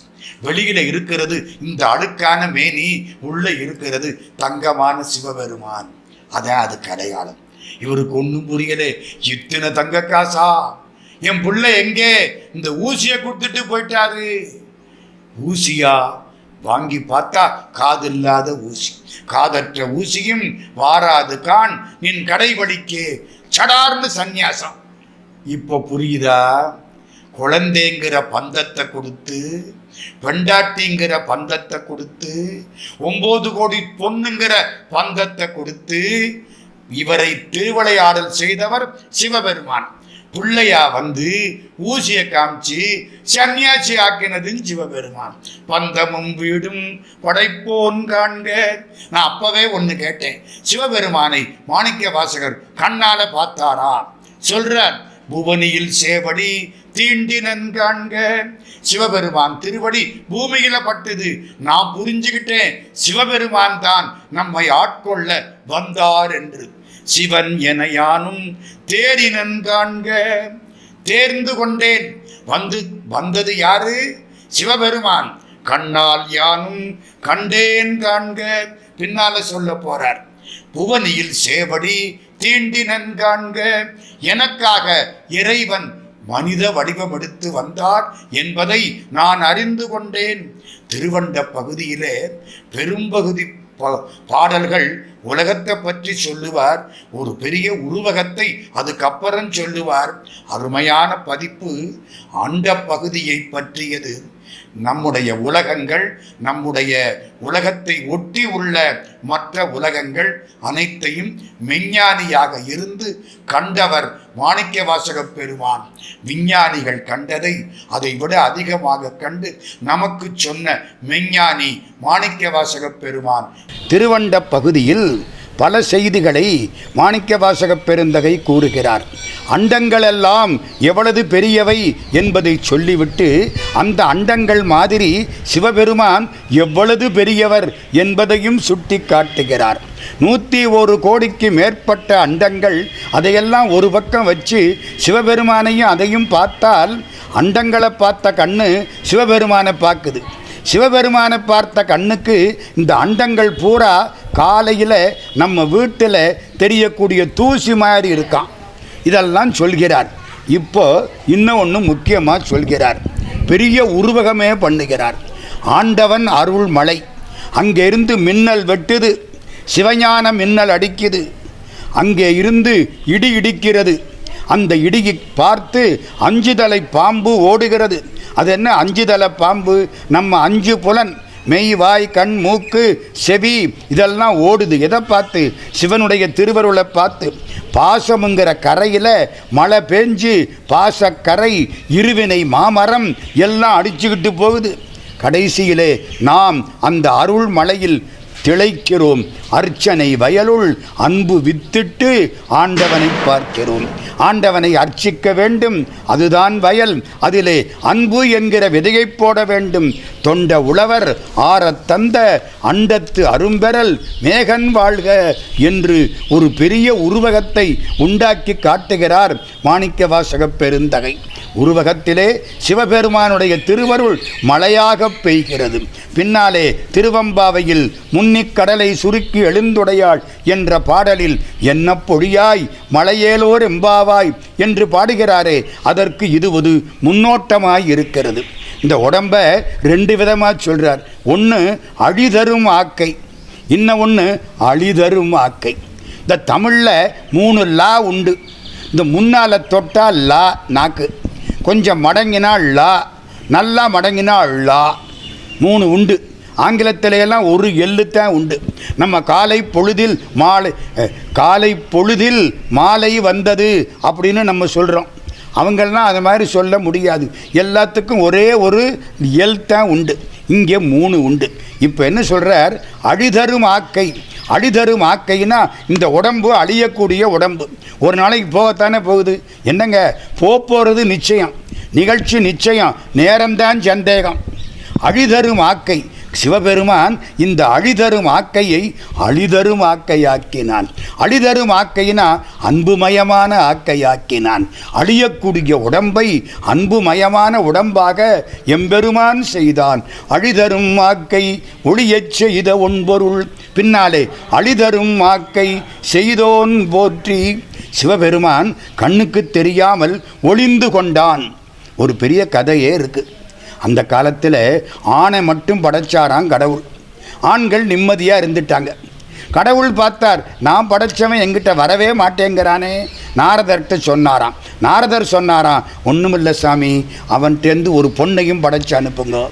வெளியில இருக்கிறது இந்த அழுக்கான மேனி, உள்ளே இருக்கிறது தங்கமான சிவபெருமான். அதான் அதுக்கு அடையாளம். இவருக்கு ஒன்றும் புரியலே. இத்தனை தங்க காசா? என் பிள்ளை எங்கே? இந்த ஊசியை கொடுத்துட்டு போயிட்டாரு. ஊசியா? வாங்கி பார்த்தா காதில்லாத ஊசி. காதற்ற ஊசியும் வாராது கான் நின் கடைவழிக்கே. சடார்னு சந்நியாசம். இப்போ புரியுதா? குழந்தைங்கிற பந்தத்தை கொடுத்து, பெண்டாட்டிங்கிற பந்தத்தை கொடுத்து, 9 கோடி பொண்ணுங்கிற பந்தத்தை கொடுத்து இவரை திருவிளையாடல் செய்தவர் சிவபெருமான். பிள்ளையா வந்து ஊசியை காமிச்சு சன்னியாசி ஆக்கினதுன்னு சிவபெருமான். பந்தமும் வீடும் படைப்போன் காண்க. நான் அப்பவே ஒன்று கேட்டேன், சிவபெருமானை மாணிக்க வாசகர் கண்ணால பார்த்தாரா? சொல்றார், புவனியில் சேவடி தீண்டினன் காண்க. சிவபெருமான் திருவடி பூமியில பட்டது. நான் புரிஞ்சுக்கிட்டேன், சிவபெருமான் தான் நம்மை ஆட்கொள்ள வந்தார் என்று. சிவன் என யானும் தேடினன் காண்க. தேர்ந்து கொண்டேன். வந்தது யாரு? சிவபெருமான். கண்ணால் யானும் கண்டேன் காண்க. பின்னால சொல்ல போறார், புவனியில் சேவடி தீண்டினன் காண்க. எனக்காக இறைவன் மனித வடிவம் எடுத்து வந்தார் என்பதை நான் அறிந்து கொண்டேன். திருவண்ட பகுதியிலே பெரும்பகுதி பாடல்கள் உலகத்தை பற்றி சொல்லுவார். ஒரு பெரிய உருவகத்தை அதுக்கப்புறம் சொல்லுவார். அருமையான பதிப்பு அண்ட பகுதியை பற்றியது. நம்முடைய உலகங்கள், நம்முடைய உலகத்தை ஒட்டி உள்ள மற்ற உலகங்கள் அனைத்தையும் மெஞ்ஞானியாக இருந்து கண்டவர் மாணிக்க வாசக பெருமான். விஞ்ஞானிகள் கண்டதை அதை விட அதிகமாக கண்டு நமக்கு சொன்ன மெஞ்ஞானி மாணிக்க வாசக பெருமான். திருவண்ட பகுதியில் பல செய்திகளை மாணிக்க வாசக பெருந்தகை கூறுகிறார். அண்டங்களெல்லாம் எவ்வளவு பெரியவை என்பதை சொல்லிவிட்டு அந்த அண்டங்கள் மாதிரி சிவபெருமான் எவ்வளவு பெரியவர் என்பதையும் சுட்டி காட்டுகிறார். 101 கோடிக்கு மேற்பட்ட அண்டங்கள், அதையெல்லாம் ஒரு பக்கம் வச்சு சிவபெருமானையும் அதையும் பார்த்தால் அண்டங்களை பார்த்த கண்ணு சிவபெருமானை பார்க்குது. சிவபெருமானை பார்த்த கண்ணுக்கு இந்த அண்டங்கள் பூரா காலையில் நம்ம வீட்டில் தெரியக்கூடிய தூசி மாதிரி இருக்கான். இதெல்லாம் சொல்கிறார். இப்போ இன்னும் ஒன்று முக்கியமாக சொல்கிறார். பெரிய உருவகமே பண்ணுகிறார். ஆண்டவன் அருள் மலை. அங்கே இருந்து மின்னல் வெட்டுது, சிவஞான மின்னல் அடிக்குது. அங்கே இருந்து இடி இடிக்கிறது. அந்த இடியை பார்த்து 5 தலை பாம்பு ஓடுகிறது. அது என்ன 5 தலை பாம்பு? நம்ம 5 புலன், மெய், வாய், கண், மூக்கு, செவி இதெல்லாம் ஓடுது. எதை பார்த்து? சிவனுடைய திருவருளை பார்த்து. பாசமுங்கிற கரையில் மழை பெஞ்சு பாசக்கரை, இருவினை மாமரம் எல்லாம் அடிச்சுக்கிட்டு போகுது. கடைசியிலே நாம் அந்த அருள் மலையில் திளைக்கிறோம். அர்ச்சனை வயலுள் அன்பு வித்திட்டு ஆண்டவனை பார்க்கிறோம். ஆண்டவனை அர்ச்சிக்க வேண்டும், அதுதான் வயல். அதிலே அன்பு என்கிற விதையை போட வேண்டும். தொண்ட உழவர் ஆறத் தந்த அண்டத்து அரும்பெறல் மேகன் வாழ்க என்று ஒரு பெரிய உருவகத்தை உண்டாக்கி காட்டுகிறார் மாணிக்க வாசக பெருந்தகை. உருவகத்திலே சிவபெருமானுடைய திருவருள் மழையாக பெய்கிறது. பின்னாலே திருவம்பாவையில் முன்னிக்கடலை சுருக்கி எழுந்துடையாள் என்ற பாடலில் என்ன பொழியாய் மலையேலோர் எம்பாவாய் என்று பாடுகிறாரே, அதற்கு இது ஒரு முன்னோட்டமாய் இருக்கிறது. இந்த உடம்ப 2 விதமாக சொல்கிறார். ஒன்று அழிதரும் ஆக்கை, இன்னும் ஒன்று அழிதரும் ஆக்கை. இந்த தமிழில் 3 லா உண்டு. இந்த முன்னால் தொட்டால் லா நாக்கு, கொஞ்சம் மடங்கினா லா, நல்லா மடங்கினா லா. 3 உண்டு. ஆங்கிலத்திலையெல்லாம் ஒரு எள்ளுத்தான் உண்டு. நம்ம காலை பொழுதில் மாலை வந்தது அப்படின்னு நம்ம சொல்கிறோம். அவங்கெல்லாம் அது மாதிரி சொல்ல முடியாது. எல்லாத்துக்கும் ஒரே ஒரு எல் தான் உண்டு. இங்கே 3 உண்டு. இப்போ என்ன சொல்கிறார்? அழிதரும் ஆக்கை. அழிதரும் ஆக்கைன்னா இந்த உடம்பு அழியக்கூடிய உடம்பு. ஒரு நாளைக்கு போகத்தானே போகுது. என்னங்க போகிறது நிச்சயம், நிகழ்ச்சி நிச்சயம், நேரம்தான் சந்தேகம். அழிதரும் ஆக்கை. சிவபெருமான் இந்த அழிதரும் ஆக்கையை அழிதரும் ஆக்கையாக்கினான். அழிதரும் ஆக்கையினா அன்புமயமான ஆக்கையாக்கினான். அழியக்கூடிய உடம்பை அன்புமயமான உடம்பாக எம்பெருமான் செய்தான். அழிதரும் ஆக்கை ஒளியச் செய்த ஒன்பொருள். பின்னாலே அழிதரும் ஆக்கை செய்தோன் போற்றி. சிவபெருமான் கண்ணுக்கு தெரியாமல் ஒளிந்து கொண்டான். ஒரு பெரிய கதையே இருக்குது. அந்த காலத்தில் ஆணை மட்டும் படைச்சாராம் கடவுள். ஆண்கள் நிம்மதியாக இருந்துட்டாங்க. கடவுள் பார்த்தார், நான் படைச்சவன் என்கிட்ட வரவே மாட்டேங்கிறானே. நாரதர்கிட்ட சொன்னாராம். நாரதர் சொன்னாராம், ஒன்றுமில்லை சாமி, அவன்கிட்டேருந்து ஒரு பொண்ணையும் படைச்சு அனுப்புங்க.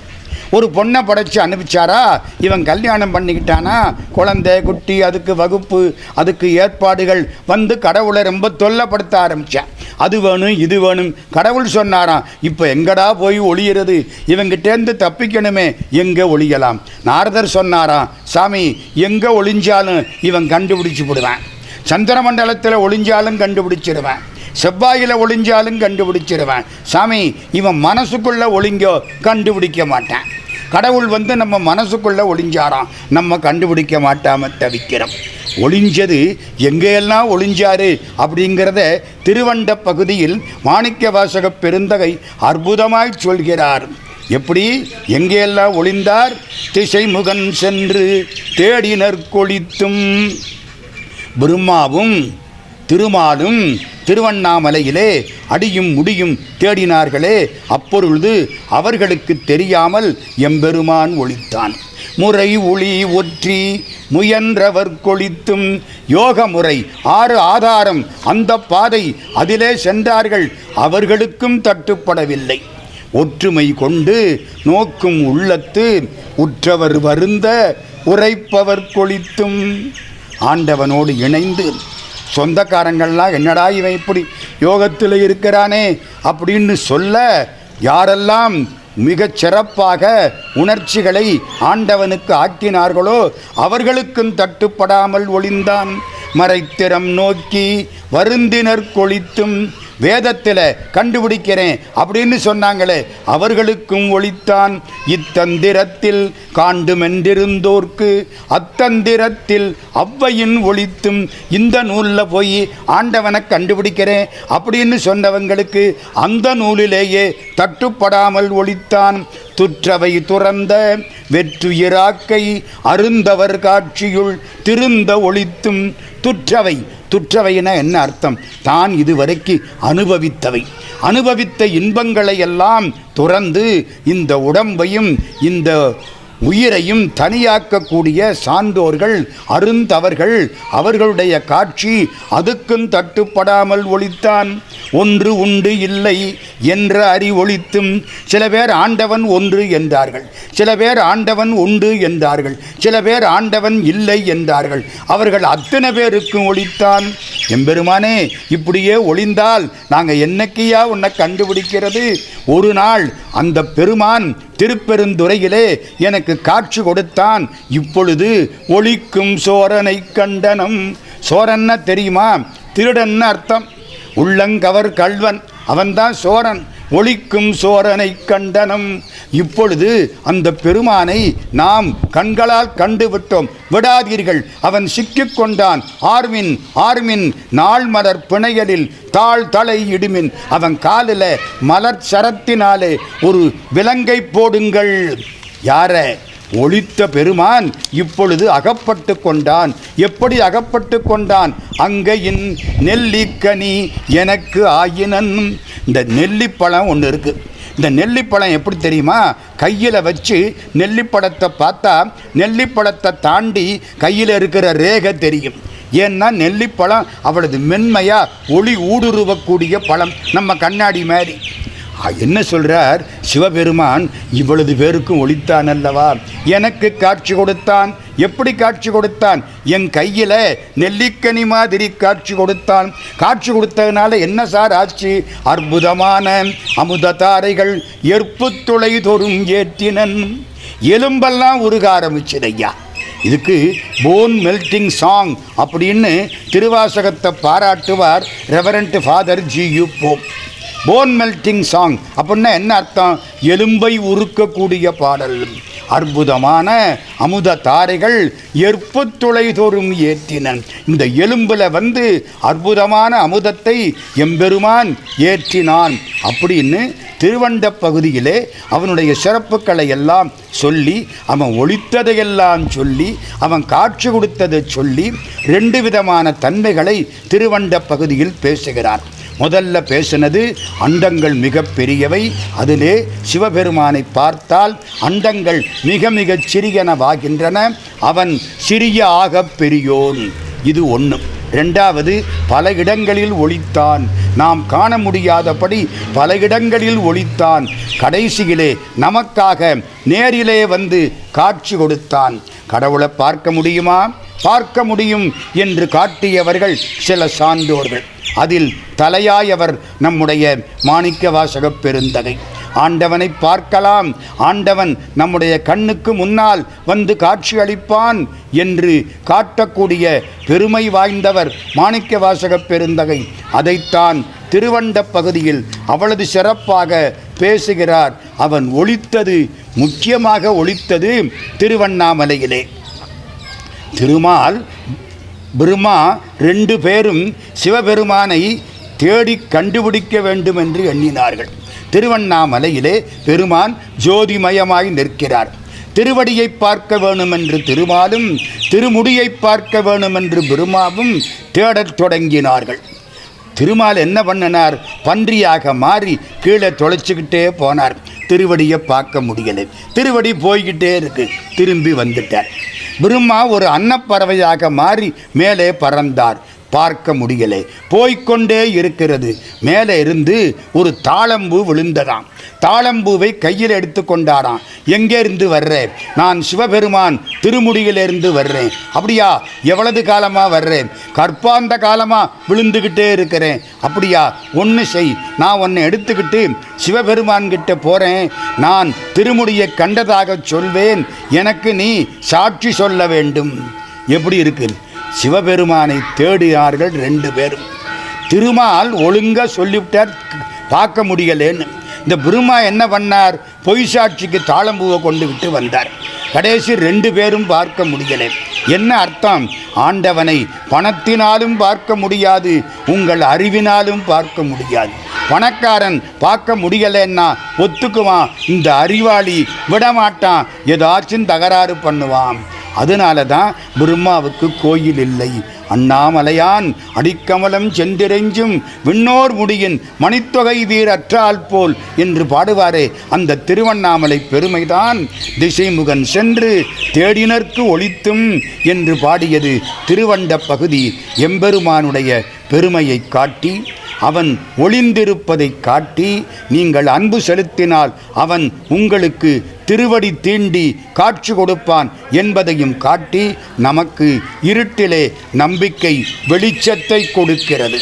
ஒரு பொண்ணை படைச்சு அனுப்பிச்சாரா, இவன் கல்யாணம் பண்ணிக்கிட்டானா, குழந்தை குட்டி, அதுக்கு வகுப்பு, அதுக்கு ஏற்பாடுகள் வந்து கடவுளை ரொம்ப தொல்லைப்படுத்த ஆரம்பித்தான். அது வேணும் இது வேணும். கடவுள் சொன்னாராம், இப்போ எங்கடா போய் ஒளியிறது, இவங்கிட்டேருந்து தப்பிக்கணுமே, எங்கே ஒளியலாம். நாரதர் சொன்னாராம், சாமி எங்கே ஒளிஞ்சாலும் இவன் கண்டுபிடிச்சி விடுவேன், சந்திரமண்டலத்தில் ஒளிஞ்சாலும் கண்டுபிடிச்சிடுவேன், செவ்வாயில் ஒளிஞ்சாலும் கண்டுபிடிச்சிடுவேன். சாமி இவன் மனசுக்குள்ளே ஒளிங்கோ கண்டுபிடிக்க மாட்டேன். கடவுள் வந்து நம்ம மனசுக்குள்ளே ஒளிஞ்சாராம், நம்ம கண்டுபிடிக்க மாட்டாமல் தவிக்கிறோம். ஒளிஞ்சது எங்கேயெல்லாம் ஒளிஞ்சாரு அப்படிங்கிறத திருவண்ட பகுதியில் மாணிக்க வாசக பெருந்தகை அற்புதமாய் சொல்கிறார். எப்படி எங்கேயெல்லாம் ஒளிந்தார்? திசைமுகன் சென்று தேடினர் கொளித்தும். பிரம்மாவும் திருமாலும் திருவண்ணாமலையிலே அடியும் முடியும் தேடினார்களே, அப்பொழுது அவர்களுக்கு தெரியாமல் எம்பெருமான் ஒளித்தான். முறை ஒளி ஒற்றி முயன்றவர் கொளித்தும். யோக முறை 6 ஆதாரம், அந்த பாதை அதிலே சென்றார்கள், அவர்களுக்கும் தட்டுப்படவில்லை. ஒற்றுமை கொண்டு நோக்கும் உள்ளத்து உற்றவர் வருந்த உரைப்பவர் கொளித்தும். ஆண்டவனோடு இணைந்து சொந்தக்காரங்கள்லாம் என்னடா இவன் இப்படி யோகத்தில் இருக்கிறானே அப்படின்னு சொல்ல, யாரெல்லாம் மிகச் சிறப்பாக உணர்ச்சிகளை ஆண்டவனுக்கு ஆக்கினார்களோ அவர்களுக்கும் தட்டுப்படாமல் ஒளிந்தான். மறைத்திறம் நோக்கி வருந்தினர் கொளித்தும். வேதத்தில் கண்டுபிடிக்கிறேன் அப்படின்னு சொன்னாங்களே, அவர்களுக்கும் ஒளித்தான். இத்தந்திரத்தில் காண்டுமென்றிருந்தோர்க்கு அத்தந்திரத்தில் அவ்வையின் ஒளித்தும். இந்த நூலில் போய் ஆண்டவனை கண்டுபிடிக்கிறேன் அப்படின்னு சொன்னவங்களுக்கு அந்த நூலிலேயே தட்டுப்படாமல் ஒளித்தான். துற்றவை துறந்த வெற்றுயிராக்கை அருந்தவர் காட்சியுள் திருந்த ஒளித்தும். துற்றவைனா என்ன அர்த்தம்? தான் இதுவரைக்கு அனுபவித்த இன்பங்களை எல்லாம் துறந்து இந்த உடம்பையும் இந்த உயிரையும் தனியாக்கக்கூடிய சான்றோர்கள் அருந்தவர்கள், அவர்களுடைய காட்சி அதுக்கும் தட்டுப்படாமல் ஒளித்தான். ஒன்று உண்டு இல்லை என்ற அறி ஒளித்தும். சில பேர் ஆண்டவன் ஒன்று என்றார்கள், சில பேர் ஆண்டவன் உண்டு என்றார்கள், சில பேர் ஆண்டவன் இல்லை என்றார்கள். அவர்கள் அத்தனை பேருக்கும் ஒளித்தான். எம்பெருமானே, இப்படியே ஒளிந்தால் நாங்கள் என்னைக்கையா உன்னை கண்டுபிடிக்கிறது? ஒரு நாள் அந்த பெருமான் திருப்பெருந்துறையிலே எனக்கு காட்சி கொடுத்தான். இப்பொழுது ஒளிக்கும் சோரனை கண்டனம். சோரன்னா தெரியுமா? திருடன்னு அர்த்தம். உள்ளங்கவர் கள்வன், அவன்தான் சோரன். ஒளிக்கும் சோரனை கண்டனம். இப்பொழுது அந்த பெருமானை நாம் கண்களால் கண்டுவிட்டோம், விடாதீர்கள். அவன் சிக்கிக்கொண்டான். ஆர்மின் நாள் மலர் பிணையலில் தாழ் தலை இடுமின். அவன் காலில் மலர் சரத்தினாலே ஒரு விலங்கை போடுங்கள். யார? ஒளித்த பெருமான் இப்பொழுது அகப்பட்டு கொண்டான். எப்படி அகப்பட்டு கொண்டான்? அங்கையின் நெல்லிக்கனி எனக்கு ஆயினன். இந்த நெல்லிப்பழம் ஒன்று இருக்குது. இந்த நெல்லிப்பழம் எப்படி தெரியுமா? கையில் வச்சு நெல்லிப்பழத்தை பார்த்தா நெல்லிப்பழத்தை தாண்டி கையில் இருக்கிற ரேகை தெரியும். ஏன்னா நெல்லிப்பழம் அவ்வளவு மென்மையாக ஒளி ஊடுருவக்கூடிய பழம், நம்ம கண்ணாடி மாதிரி. என்ன சொல்கிறார் சிவபெருமான்? இவ்வளவு பேருக்கும் ஒளித்தான் அல்லவா, எனக்கு காட்சி கொடுத்தான். எப்படி காட்சி கொடுத்தான்? என் கையில் நெல்லிக்கனி மாதிரி காட்சி கொடுத்தான். காட்சி கொடுத்ததுனால என்ன சார் ஆச்சு? அற்புதமான அமுத தாரைகள் எற்பு துளை தோறும் ஏற்றினன். எலும்பெல்லாம் உருக ஆரம்பிச்சது ஐயா. இதுக்கு போன் மெல்டிங் சாங் அப்படின்னு திருவாசகத்தை பாராட்டுவார் ரெவரண்ட் ஃபாதர் ஜி.யு. போப். போன் மெல்டிங் சாங் அப்படின்னா என்ன அர்த்தம்? எலும்பை உருக்கக்கூடிய பாடல். அற்புதமான அமுத தாரைகள் எற்பு துளை தோறும் ஏற்றினன். இந்த எலும்பில் வந்து அற்புதமான அமுதத்தை எம்பெருமான் ஏற்றினான் அப்படின்னு திருவண்ட பகுதியிலே அவனுடைய சிறப்புக்களை எல்லாம் சொல்லி, அவன் ஒளித்ததையெல்லாம் சொல்லி, அவன் காட்சி கொடுத்ததை சொல்லி 2 விதமான தன்மைகளை திருவண்ட பகுதியில் பேசுகிறார். முதல்ல பேசினது அண்டங்கள் மிக பெரியவை, அதிலே சிவபெருமானை பார்த்தால் அண்டங்கள் மிக மிகச் சிறியனவாகின்றன, அவன் சிறிய ஆகப் பெரியோன். இது ஒன்று. 2வது, பல இடங்களில் ஒளித்தான். நாம் காண முடியாதபடி பல இடங்களில் ஒளித்தான். கடைசியிலே நமக்காக நேரிலே வந்து காட்சி கொடுத்தான். கடவுளை பார்க்க முடியுமா? பார்க்க முடியும் என்று காட்டியவர்கள் சில சான்றோர்கள். அதில் தலையாயவர் நம்முடைய மாணிக்கவாசகப் பெருந்தகை. ஆண்டவனை பார்க்கலாம், ஆண்டவன் நம்முடைய கண்ணுக்கு முன்னால் வந்து காட்சி அளிப்பான் என்று காட்டக்கூடிய பெருமை வாய்ந்தவர் மாணிக்கவாசகப் பெருந்தகை. அதைத்தான் திருவண்ட பகுதியில் அவ்வளவு சிறப்பாக பேசுகிறார். அவன் ஒளித்தது, முக்கியமாக ஒளித்தது திருவண்ணாமலையிலே. திருமால் பிரம்மா 2 பேரும் சிவபெருமானை தேடி கண்டுபிடிக்க வேண்டும் என்று எண்ணினார்கள். திருவண்ணாமலையிலே பெருமான் ஜோதிமயமாய் நிற்கிறார். திருவடியை பார்க்க வேணும் என்று திருமாலும், திருமுடியை பார்க்க வேணும் என்று பிரம்மாவும் தேடத் தொடங்கினார்கள். திருமால் என்ன பண்ணினார்? பன்றியாக மாறி கீழே தொலைச்சிக்கிட்டே போனார். திருவடியை பார்க்க முடியலை. திருவடி போய்கிட்டே இருக்கு. திரும்பி வந்துட்டார். பிரம்மா ஒரு அன்னப்பறவையாக மாறி மேலே பறந்தார். பார்க்க முடியலை. போய்கொண்டே இருக்கிறது. மேலே இருந்து ஒரு தாளம்பூ விழுந்ததாம். தாளம்பூவை கையில் எடுத்து கொண்டாராம். எங்கே இருந்து வர்றேன்? நான் சிவபெருமான் திருமுடியிலிருந்து வர்றேன். அப்படியா? எவ்வளவு காலமாக வர்றேன்? கற்பாந்த காலமாக விழுந்துக்கிட்டே இருக்கிறேன். அப்படியா? ஒன்று செய், நான் உன்னை எடுத்துக்கிட்டு சிவபெருமான் கிட்ட போகிறேன். நான் திருமுடியை கண்டதாக சொல்வேன். எனக்கு நீ சாட்சி சொல்ல வேண்டும். எப்படி இருக்கு? சிவபெருமானை தேடினார்கள் 2 பேரும். திருமால் ஒழுங்கா சொல்லிவிட்டார், பார்க்க முடியலேன்னு. இந்த பிரம்மா என்ன பண்ணார்? பொய் சாட்சிக்கு தாளம்பூவை கொண்டு விட்டு வந்தார். கடைசி 2 பேரும் பார்க்க முடியலை. என்ன அர்த்தம்? ஆண்டவனை பணத்தினாலும் பார்க்க முடியாது, உங்கள் அறிவினாலும் பார்க்க முடியாது. பணக்காரன் பார்க்க முடியலைன்னா ஒத்துக்குவான், இந்த அறிவாளி விடமாட்டான், ஏதாச்சும் தகராறு பண்ணுவான். அதனால தான் பிரம்மாவுக்கு கோயில் இல்லை. அண்ணாமலையான் அடிக்கமலம் செந்திரைஞ்சும் விண்ணோர் முடியின் மணித்தொகை வீரற்றால் போல் என்று பாடுவாரே, அந்த திருவண்ணாமலை பெருமைதான் திசைமுகன் சென்று தேடினர்க்கு ஒளித்தும் என்று பாடியது திருவண்ட பகுதி. எம்பெருமானுடைய பெருமையை காட்டி, அவன் ஒளிந்திருப்பதை காட்டி, நீங்கள் அன்பு செலுத்தினால் அவன் உங்களுக்கு திருவடி தீண்டி காட்சி கொடுப்பான் என்பதையும் காட்டி நமக்கு இருட்டிலே நம்பிக்கை வெளிச்சத்தை கொடுக்கிறது.